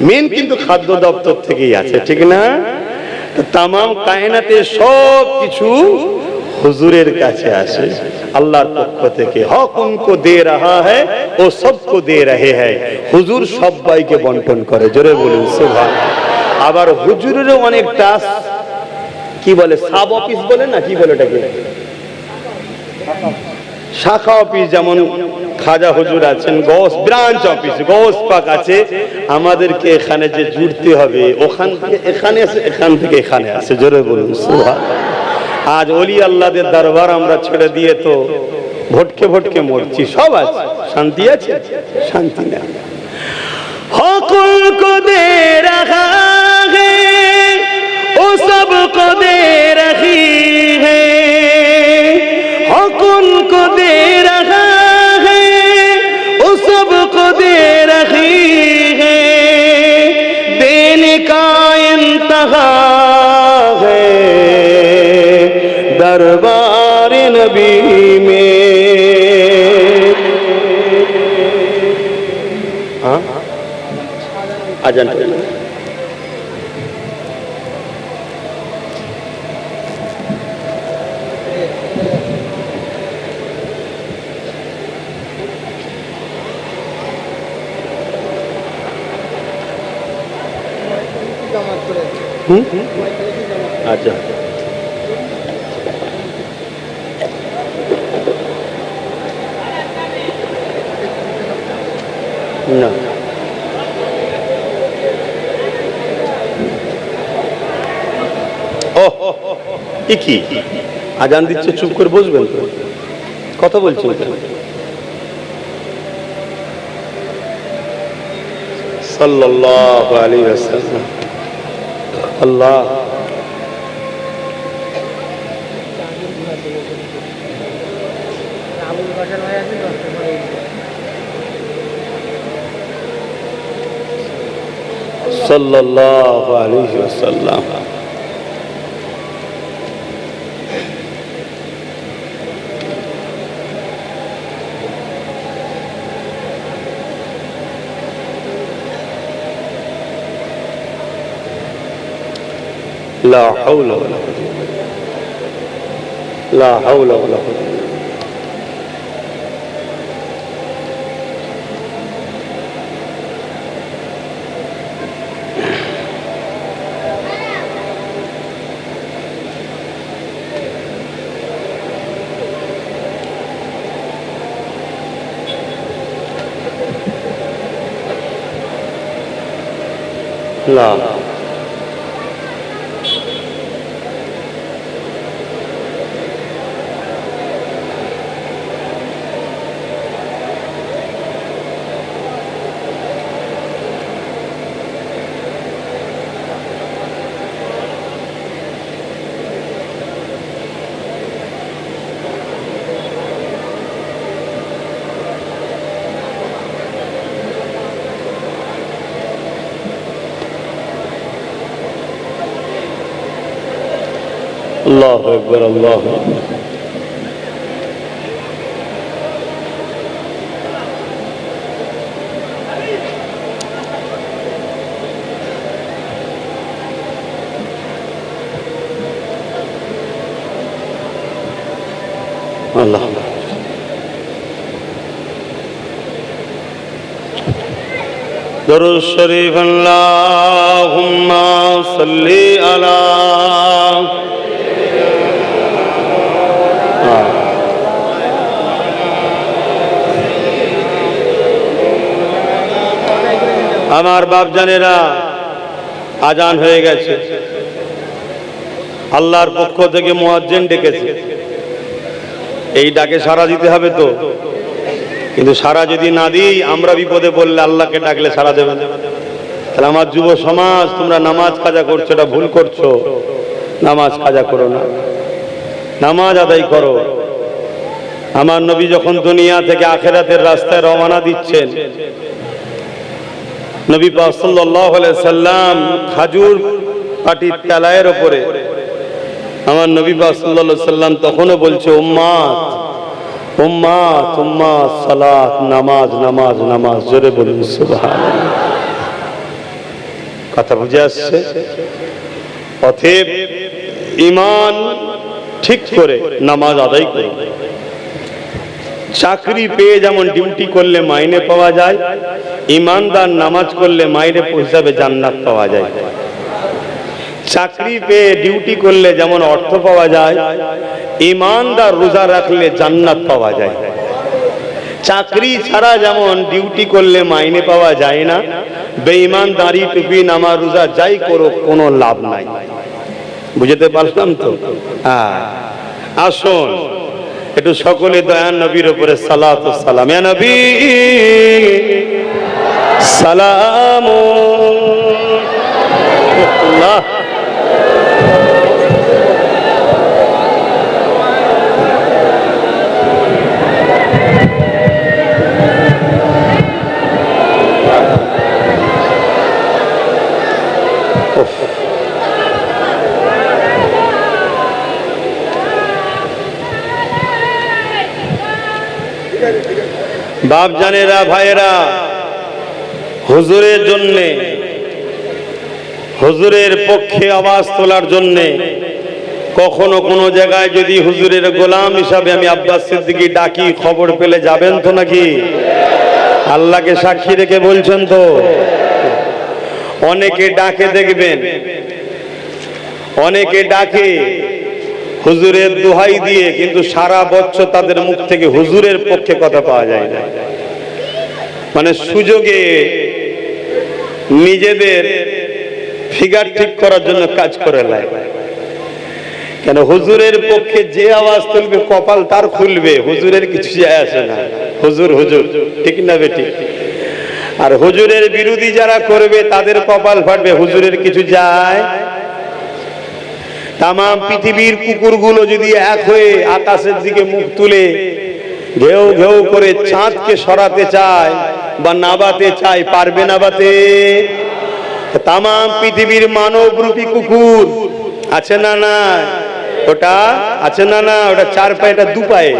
মেন কিন্তু খাদ্য দপ্তর থেকেই আছে, ঠিক না? तमाम कायनाते सब किछु हुजूरेर काछे आसे, आल्लाहर पक्ष थेके। हक उनको दे रहा है वो सबको दे रहे हैं, हुजूर सबाइके बंटन करे। जोरे बोलुन सुबहानाल्लाह। आबार हुजूरेरও অনেকটা কি বলে সাব অফিস বলে না, কি বলে এটাকে, শাখা অফিস। যেমন খাজা হুজুর আছেন, গৌস ব্রাঞ্চ অফিস, গৌস পাক আছে। আমাদেরকে এখানে যে জুড়তে হবে, ওখান থেকে এখানে আসে, এখান থেকে এখানে আসে। জোরে বলুন সুবহানাল্লাহ। আজ ওলি আল্লাহদের দরবার আমরা ছেড়ে দিয়ে তো ভটকে ভটকে মরছি। সব আছে, শান্তি আছে? শান্তি না। হক উनको दे रहा है वो सबको दे रही है, हक उनको दे रहा है वो सबको दे रही है, देने का इंतहा है दरबार नबी में। हाँ आजान अच्छा না কি আজান দিচ্ছে, চুপ করে বসবেন তো? কথা বলছি। সাল্লাল্লাহু আলাইহি ওয়াসাল্লাম। আল্লাহ সাল্লাল্লাহু আলাইহি ওয়াসাল্লাম। لا حول ولا قوة لا حول ولا قوة لا আল্লাহু আকবার, আল্লাহু আকবার। আল্লাহ দরুদ শরীফ আল্লাহুম্মা সাল্লি আলা আমার বাপজানেরা, আজান হয়ে গেছে। আল্লাহর পক্ষ থেকে মুয়াজ্জিন ডেকেছে। এই ডাকে সাড়া দিতে হবে তো, কিন্তু সাড়া যদি না দিই আমরা বিপদে পড়লে আল্লাহকে ডাকলে সাড়া দেবে না। তাহলে আমার যুব সমাজ, তোমরা নামাজ কাজা করছো, এটা ভুল করছো। নামাজ কাজা করো না, নামাজ আদায় করো। আমার নবী যখন দুনিয়া থেকে আখিরাতের রাস্তায় রওনা দিচ্ছেন, নবী পাক সাল্লাল্লাহু আলাইহি সাল্লাম খাজুর পাটির তালায়ের উপরে, আমার নবী পাক সাল্লাল্লাহু আলাইহি সাল্লাম তখনও বলছে, উম্মাত উম্মাত উম্মাত, সালাত, নামাজ নামাজ নামাজ। জোরে বলুন সুবহানাল্লাহ। কথা বুঝে আসছে? অতএব ঈমান ঠিক করে নামাজ আদায় করো। চাকরি পেয়ে যেমন ডিউটি করলে মাইনে পাওয়া যায়, ঈমানদার নামাজ করলে মাইনে হিসাবে জান্নাত পাওয়া যায়। চাকরি পেয়ে ডিউটি করলে যেমন অর্থ পাওয়া যায়, ঈমানদার রোজা রাখলে জান্নাত পাওয়া যায়। চাকরি ছাড়া যেমন ডিউটি করলে মাইনে পাওয়া যায় না, বেঈমান দাড়ি টুপি নামাজ রোজা যাই করো কোনো লাভ নাই। বুঝতে পারলাম তো? হ্যাঁ, আসুন একটু সকলে দয়ান নবীর উপরে সালাত ও সালাম। ইয়া নবী সালাম আল্লাহ। বাপ জানেরা, ভাইয়েরা, হুজুরের জন্য, হুজুরের পক্ষে আওয়াজ তোলার জন্য কখনো কোনো জায়গায় যদি হুজুরের গোলাম হিসাবে আমি আব্বাস সিদ্দিকী ডাকি, খবর পেলে যাবেন তো নাকি? আল্লাহকে সাক্ষী রেখে বলছেন তো? অনেকে ডাকে, দেখবেন অনেকে ডাকে হুজুরের দোহাই দিয়ে, কিন্তু সারা বছর তাদের মুখ থেকে হুজুরের পক্ষে কথা পাওয়া যায় না। মানে সুযোগে নিজেদের ফিগার ঠিক করার জন্য কাজ করে নেয়। কেন? হুজুরের পক্ষে যে আওয়াজ তুলবে কপাল তার খুলবে, হুজুরের কিছু যায় আসে না। হুজুর হুজুর, ঠিক না বেটি? আর হুজুরের বিরোধী যারা করবে তাদের কপাল ফাটবে, হুজুরের কিছু যায়। তাম পৃথিবীর কুকুরগুলো যদি এক হয়ে আকাশের দিকে মুখ তুলে ঘেউ ঘেউ করে চাঁদকে সরাতে চায় বা নাবাতে চায়, পারবে নাবাতে? তাম পৃথিবীর মানবরূপী কুকুর আছে না না? ওটা আছে না না? ওটা চার পায়ে, এটা দু পায়ে।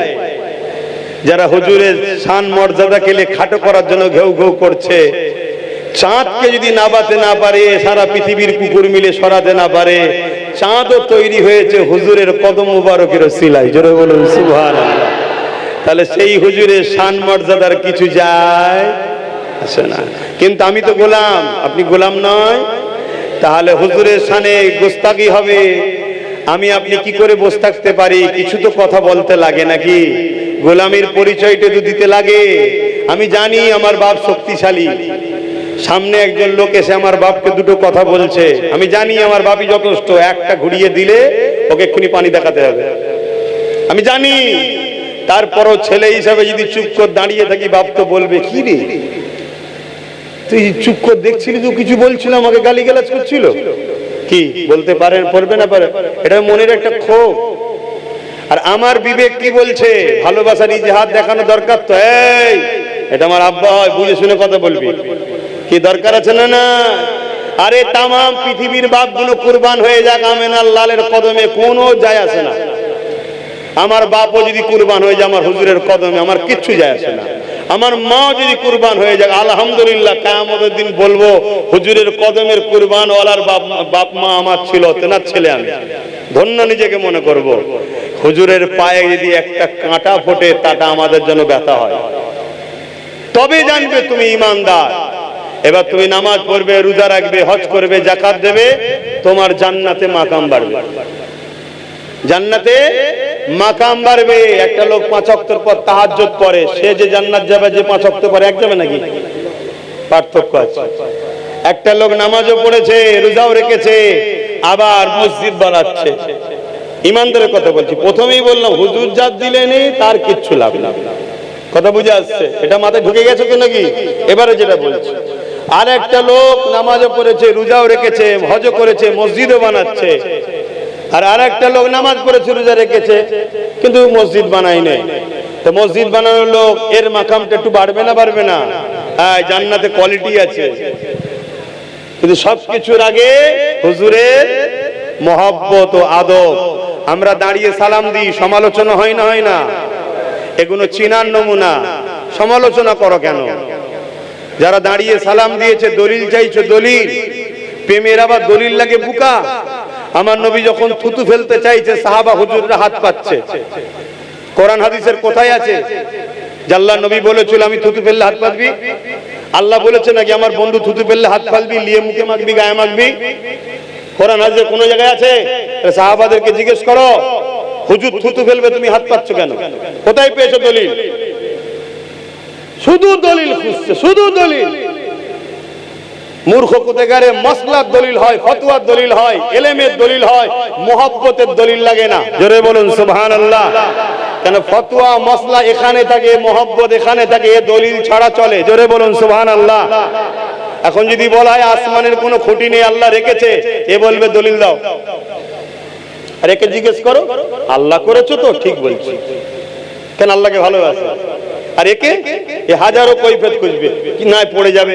যারা হুজুরের শান মর্যাদাকে খাটো করার জন্য ঘেউ ঘেউ করছে, চাঁদকে যদি নাবাতে না পারে, সারা পৃথিবীর কুকুর মিলে সরাতে না পারে, চাঁদও তৈরি হয়েছে হুজুরের কদম মুবারকের ওসিলায়। জোরে বলুন সুবহানাল্লাহ। তাহলে সেই হুজুরের শান মর্যাদার কিছু যায় আসে না। কিন্তু আমি তো গোলাম, আপনি গোলাম নয়। তাহলে হুজুরের শানে গোস্তাকি হবে, আমি আপনি কি করে বসে থাকতে পারি? কিছু তো কথা বলতে লাগে নাকি? গোলামির পরিচয়টা তো দিতে লাগে। আমি জানি আমার বাপ শক্তিশালী, সামনে একজন লোক এসে আমার বাপকে দুটো কথা বলছে, আমি জানি আমার বাপই যথেষ্ট, একটা ঘুরিয়ে দিলে ওকে এক্ষুনি পানি দেখাতে হবে, আমি জানি। তারপরও ছেলে হিসাবে যদি চুপ করে দাঁড়িয়ে থাকি, বাপ তো বলবে, কি রে তুই চুপ করে দেখছিলি, তো কিছু বলছিল, আমাকে গালিগালাজ করছিল, কি বলতে পারেন? পড়বে না পারে, এটা মনের একটা ক্ষোভ। আর আমার বিবেক কি বলছে? ভালোবাসার ইজহার দেখানো দরকার তো। এই এটা আমার আব্বা হয়, বুঝে শুনে কথা বলবি, কি দরকার আছে না? না, আরে তামাম পৃথিবীর বাপগুলো কুরবান হয়ে যাক আমেনার লালের কদমে, কোনো যায় আসে না। আমার বাপও যদি কুরবান হয়ে যায় আমার হুজুরের কদমে, আমার কিচ্ছু যায় আসে না। আমার মা যদি কুরবান হয়ে যাক আলহামদুলিল্লাহ, কিয়ামতের দিন বলবো হুজুরের কদমের কুরবান ওয়ালার বাপ মা আমার ছিল, তেনার ছেলে আমি, ধন্য নিজেকে মনে করব। হুজুরের পায়ে যদি একটা কাঁটা ফোটে তাটা আমাদের জন্য ব্যথা হয়, তবে জানবে তুমি ঈমানদার। এবার তুমি নামাজ পড়বে, রোজা রাখবে, হজ করবে, যাকাত দেবে, তোমার জান্নাতে মাকাম বাড়বে, জান্নাতে মাকাম বাড়বে। একটা লোক 5 ওয়াক্তের পর তাহাজ্জুদ পড়ে, সে যে জান্নাত যাবে, যে 5 ওয়াক্ত পরে এক যাবে নাকি? পার্থক্য আছে। একটা লোক নামাজও পড়েছে, রোজাও রেখেছে, আবার মসজিদ বানাচ্ছে। ইমানদারের কথা বলছি, প্রথমেই বললাম হুজুর যা দিলেন তার কিচ্ছু লাভ না। কথা বুঝে আসছে? এটা মাথায় ঢুকে গেছে তো নাকি? এবারে যেটা বলছি, আর একটা লোক নামাজও পড়েছে, রোজাও রেখেছে, হজও করেছে, মসজিদও বানাচ্ছে। আর একটা লোক নামাজ পড়েছে, রোজা রেখেছে, কিন্তু মসজিদ বানায় নাই। তো মসজিদ বানানোর লোক, এর মাকামটা একটু বাড়বে না বাড়বে না? হ্যাঁ, জান্নাতে কোয়ালিটি আছে, কিন্তু সবকিছুর আগে হুজুরের মহব্বত ও আদব। আমরা দাঁড়িয়ে সালাম দিই, সমালোচনা হয় না হয় না? এগুলো চিনার নমুনা। সমালোচনা করো কেন? যারা দাঁড়িয়ে সালাম দিয়েছে, দলিল চাইছো, দলিল। প্রেমের আবার দলিল লাগে বুকা। আমার নবী যখন থুতু ফেলতে চাইছে, সাহাবা হুজুররা হাত পাচ্ছে। কোরআন হাদিসের কোথায় আছে যে আল্লাহ নবী বলেছিল আমি থুতু ফেললে হাত পাতবি? আল্লাহ বলেছে নাকি আমার বন্ধু থুতু ফেললে হাত ফালবি, লিয়ে মুখে মাখবি, গায়ে মাখবি? কোরআন হাদিসে কোন জায়গায় আছে? সাহাবাদেরকে জিজ্ঞেস করো, হুজুর থুতু ফেলবে, তুমি হাত পাচ্ছ কেন? কোথায় পেয়েছো দলিল? শুধু দলিল খুঁজছে, শুধু দলিল। মূর্খ কোথাকারে মাসলার দলিল হয়, ফতোয়ার দলিল হয়, ইলমের দলিল হয়, মুহাব্বতের দলিল লাগে না। জোরে বলুন সুবহানাল্লাহ। কেন ফতোয়া মাসলা এখানে থাকে, মুহাব্বত এখানে থাকে, এ দলিল ছাড়া চলে। জোরে বলুন সুবহানাল্লাহ। এখন যদি বলা হয় আসমানের কোনো খুঁটি নেই, আল্লাহ রেখেছে, এ বলবে দলিল দাও। আর একে জিজ্ঞেস করো, আল্লাহ করেছো তো? ঠিক বলছি। কেন আল্লাহকে ভালোবাসে? আর একে এ হাজারো কৈফিয়ত খুঁজবে, কি না পড়ে যাবে,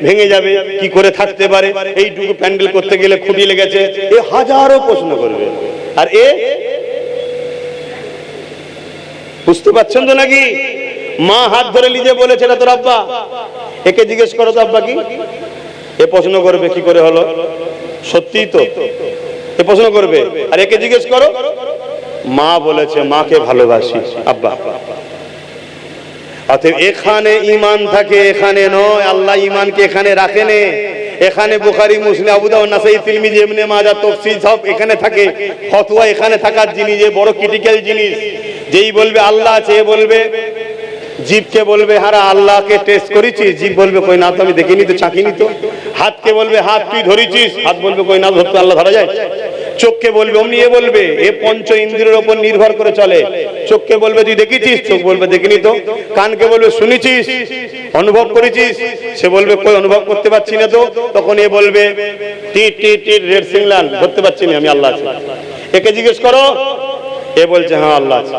ভেঙে যাবে, কি করে থাকতে পারে, এইটুকু প্যান্ডেল করতে গেলে খুঁটি লেগেছে, এ হাজারো প্রশ্ন করবে। আর এ বুঝতে পারছেন তো নাকি? মা হাত ধরে লিজে বলেছে এটা তোর আব্বা, একে জিজ্ঞেস করো তো আব্বা কি? এ প্রশ্ন করবে কি করে হলো, সত্যি তো এ প্রশ্ন করবে। আর একে জিজ্ঞেস করো, মা বলেছে, মাকে ভালোবাসি, আব্বা। অতএব এখানে ঈমান থাকে, এখানে নয়। আল্লাহ ঈমানকে এখানে রাখেনে। এখানে বুখারী, মুসলিম, আবু দাউদ, নাসাঈ, তিরমিজি, ইবনে মাজাহ, তাফসীর সব এখানে থাকে। ফতোয়া এখানে থাকার জিনিস, যে বড় ক্রিটিক্যাল জিনিস। যেই বলবে আল্লাহ আছে, এ বলবে, জিভকে বলবে হারা আল্লাহকে টেস্ট করেছিস, জিভ বলবে কই না তো, আমি দেখিনি তো, চাখিনি তো। হাতকে বলবে হাত তুই ধরেছিস, হাত বলবে কই না, ধরতে আল্লাহ ধরা যায়? চোখকে বলবে অমনি, এ বলবে, এ পঞ্চ ইন্দ্রিয়ের উপর নির্ভর করে চলে। চোখকে বলবে তুই দেখেছিস, চোখ বলবে দেখিনি তো। কানকে বলবে শুনেছিস, অনুভব করেছিস, সে বলবে কই অনুভব করতে পারছি না তো। তখন এ বলবে টি টি টি রেড সিগন্যাল, ধরতে পারছি না, আমি আল্লাহ আছি। একে জিজ্ঞেস করো, এ বলছে হ্যাঁ আল্লাহ আছে।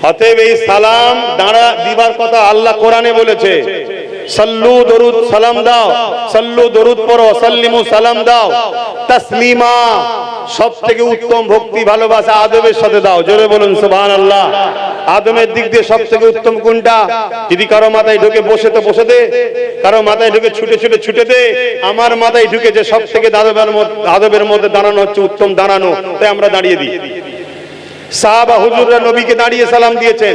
অতএব এই সালাম দাঁড়া দিবার কথা আল্লাহ কোরআনে বলেছে, সাল্লু দরুদ সালাম দাও, সাল্লু দরুদ পড়ো, সাল্লিমু সালাম দাও, তাসলিমা সবথেকে উত্তম ভক্তি ভালোবাসা আদবের সাথে দাও। জোরে বলুন সুবহানাল্লাহ। আদমের দিক দিয়ে সবথেকে উত্তম কোনটা? যদি কারো মাথায় ঢুকে বসে তো বসে দে, কারো মাথায় ঢুকে ছুটে ছুটে ছুটে দে। আমার মাথায় ঢুকে যে সবথেকে আদবের মধ্যে দাঁড়ানো হচ্ছে উত্তম দাঁড়ানো, তাই আমরা দাঁড়িয়ে দিই। সাহাবা হুজুররা নবীকে দাঁড়িয়ে সালাম দিয়েছেন,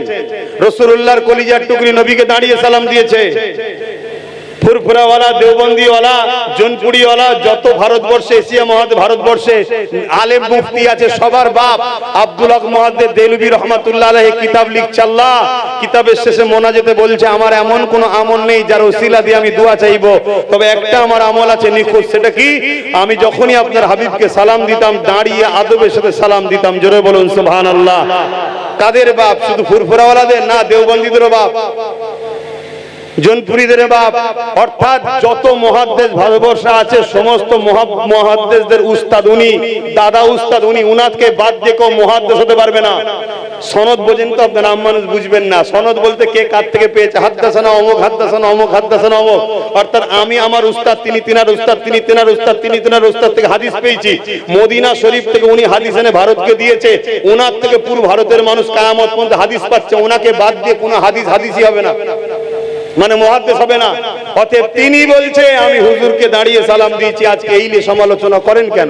রাসূলুল্লাহর কলিজার টুকরি নবীকে দাঁড়িয়ে সালাম দিয়েছে। ফুরফুরাওয়ালা, দেওবন্দিওয়ালা, জোনপুরিওয়ালা, যত ভারতবর্ষে, এশিয়া মহাদেশ ভারতবর্ষে আলেম মুফতি আছে, সবার বাপ আব্দুল হক মুহাদ্দিস দেলবি রহমাতুল্লাহ আলাইহি কিতাব লিখছে। আল্লাহ কিতাবের শেষে মোনাজাতে বলছে, আমার এমন কোন আমল নেই যার ওসিলা দিয়ে আমি দোয়া চাইবো, তবে একটা আমার আমল আছে নিখুঁত। সেটা কি? আমি যখনই আপনার হাবিবকে সালাম দিতাম, দাঁড়িয়ে আদবের সাথে সালাম দিতাম। জোরে বলুন সুবহানাল্লাহ। কাদের বাপ? শুধু ফুরফুরাওয়ালাদের না, দেওবন্দীদেরও বাপ। জনপুরীদের বাপ, অর্থাৎ যত মুহাদ্দিস ভারতবর্ষে আছে সমস্ত মুহাদ্দিসদের উস্তাদ উনি, দাদা উস্তাদ উনি। উনাকে বাদ দিয়ে কেউ মুহাদ্দিস হতে পারবে না। সনদ বোঝেন তো আপনারা, আম মানুষ বুঝবেন না। সনদ বলতে কে কার থেকে পেয়েছে, হাদ্দাসানা অমুক, হাদ্দাসানা অমুক, হাদ্দাসানা অমুক। অর্থাৎ আমি আমার উস্তাদ, তিনি তিনার উস্তাদ, তিনি তিনার উস্তাদ, তিনি তিনার উস্তাদ থেকে হাদিস পেয়েছি। মদিনা শরীফ থেকে উনি হাদিস এনে ভারতকে দিয়েছে। ওনার থেকে পুরো ভারতের মানুষ কিয়ামত পর্যন্ত হাদিস পাচ্ছে। ওনাকে বাদ দিয়ে কোনো হাদিসই হবে না, মানে মুহাদ্দিস হবে না। অতএব তিনি বলছে আমি হুজুরকে দাঁড়িয়ে সালাম দিয়েছি। আজকে এই নিয়ে সমালোচনা করেন কেন?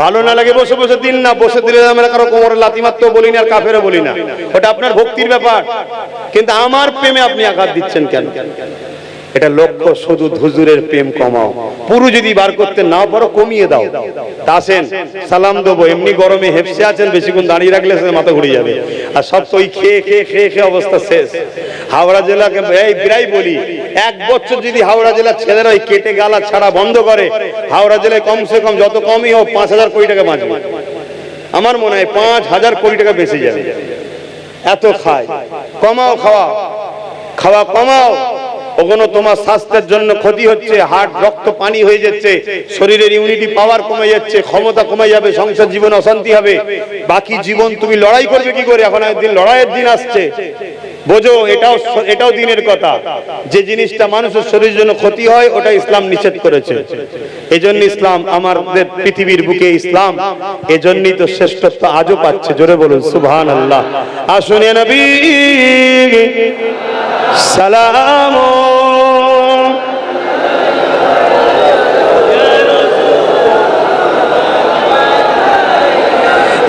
ভালো না লাগে বসে বসে দিন না। বসে দিলে আমরা কারো কোমরে লাথি মারতেও বলি না, আর কাফেরও বলি না। ওটা আপনার ভক্তির ব্যাপার, কিন্তু আমার প্রেমে আপনি আঘাত দিচ্ছেন কেন? এটা লক্ষ্য শুধু হুজুরের প্রেম কমাও। পুরো যদি বার করতে না পারো কমিয়ে দাও। আসেন সালাম দেবো। এমনি গরমে হেফসে আছেন, বেশিক্ষণ দাঁড়িয়ে রাখলে মাথা ঘুরে যাবে। আর সব তো ওই খেয়ে খেয়ে খেয়ে খেয়ে অবস্থা শেষ। হাওড়া জেলাকে প্রায় বলি, 1 বছর যদি হাওড়া জেলার ছেলেরা ওই কেটে গালা ছাড়া বন্ধ করে, হাওড়া জেলায় কমসে কম যত কমই হোক 5,000 কোটি টাকা বাঁচবে। আমার মনে হয় 5,000 কোটি টাকা বেঁচে যাবে। এত খায়। কমাও খাওয়া, খাওয়া কমাও। ওগুলো তোমার স্বাস্থ্যের জন্য ক্ষতি হচ্ছে। হার্ট, রক্ত পানি হয়ে যাচ্ছে, শরীরের ইমিউনিটি পাওয়ার কমে যাচ্ছে, ক্ষমতা কমে যাবে, সংসার জীবন অশান্তি হবে। বাকি জীবন তুমি লড়াই করবে কি করে? এখন একদিন লড়াইয়ের দিন আসছে, বোঝো। এটাও দিনের কথা। যে জিনিসটা মানুষের শরীরের জন্য ক্ষতি হয় ওটা ইসলাম নিষেধ করেছে। এজন্য ইসলাম আমাদের পৃথিবীর বুকে, ইসলাম এজন্যই তো শ্রেষ্ঠত্ব আজও পাচ্ছে। জোরে বলুন সুবহানাল্লাহ। আসুন ইয়া নবী সালাম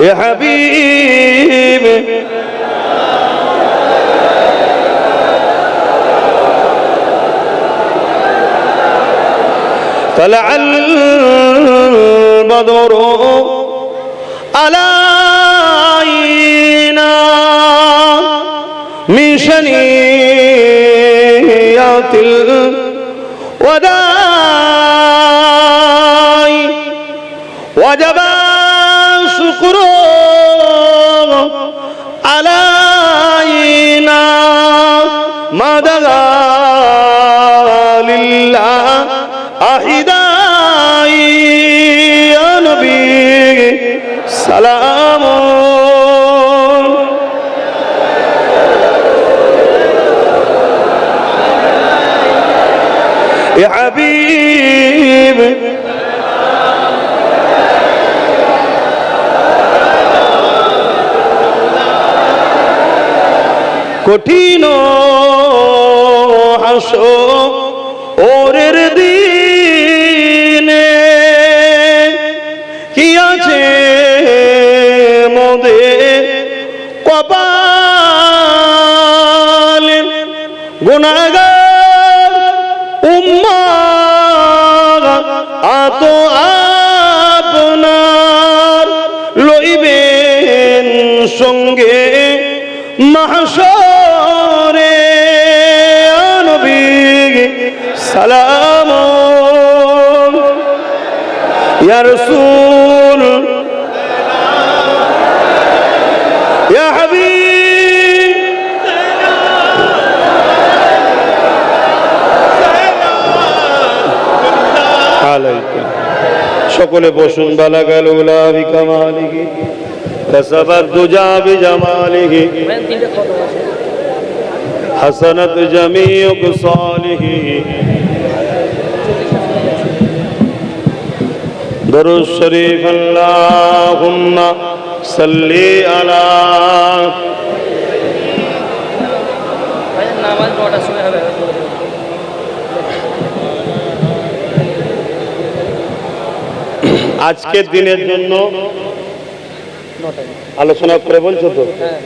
ইয়া হাবিব طلع البدر علينا من شنيات الوداع وجب الشكر علينا ما دعا لله أحداي يا نبي سلام يا حبيب কঠিন হাসরের দিনে কি আছে মোদের কপালে, গুনাহগার উম্মাহ আত আপনার লইবেন সঙ্গে মাহশরে। নবী সালাম ইয়া রাসূল ইয়া হাবিব আলাইকা। সকলে বসুন। বালাগাল উলা বিকামালিহি কাসাবাত দুজা বিজামালিহি হাসানাত জামিউ সালিহি। দরুদ শরীফ আল্লাহুম্মা সাল্লি আলা। নামাজ পড়ার সময় হবে। আজকের দিনের জন্য আলোচনা করে বলছো তো।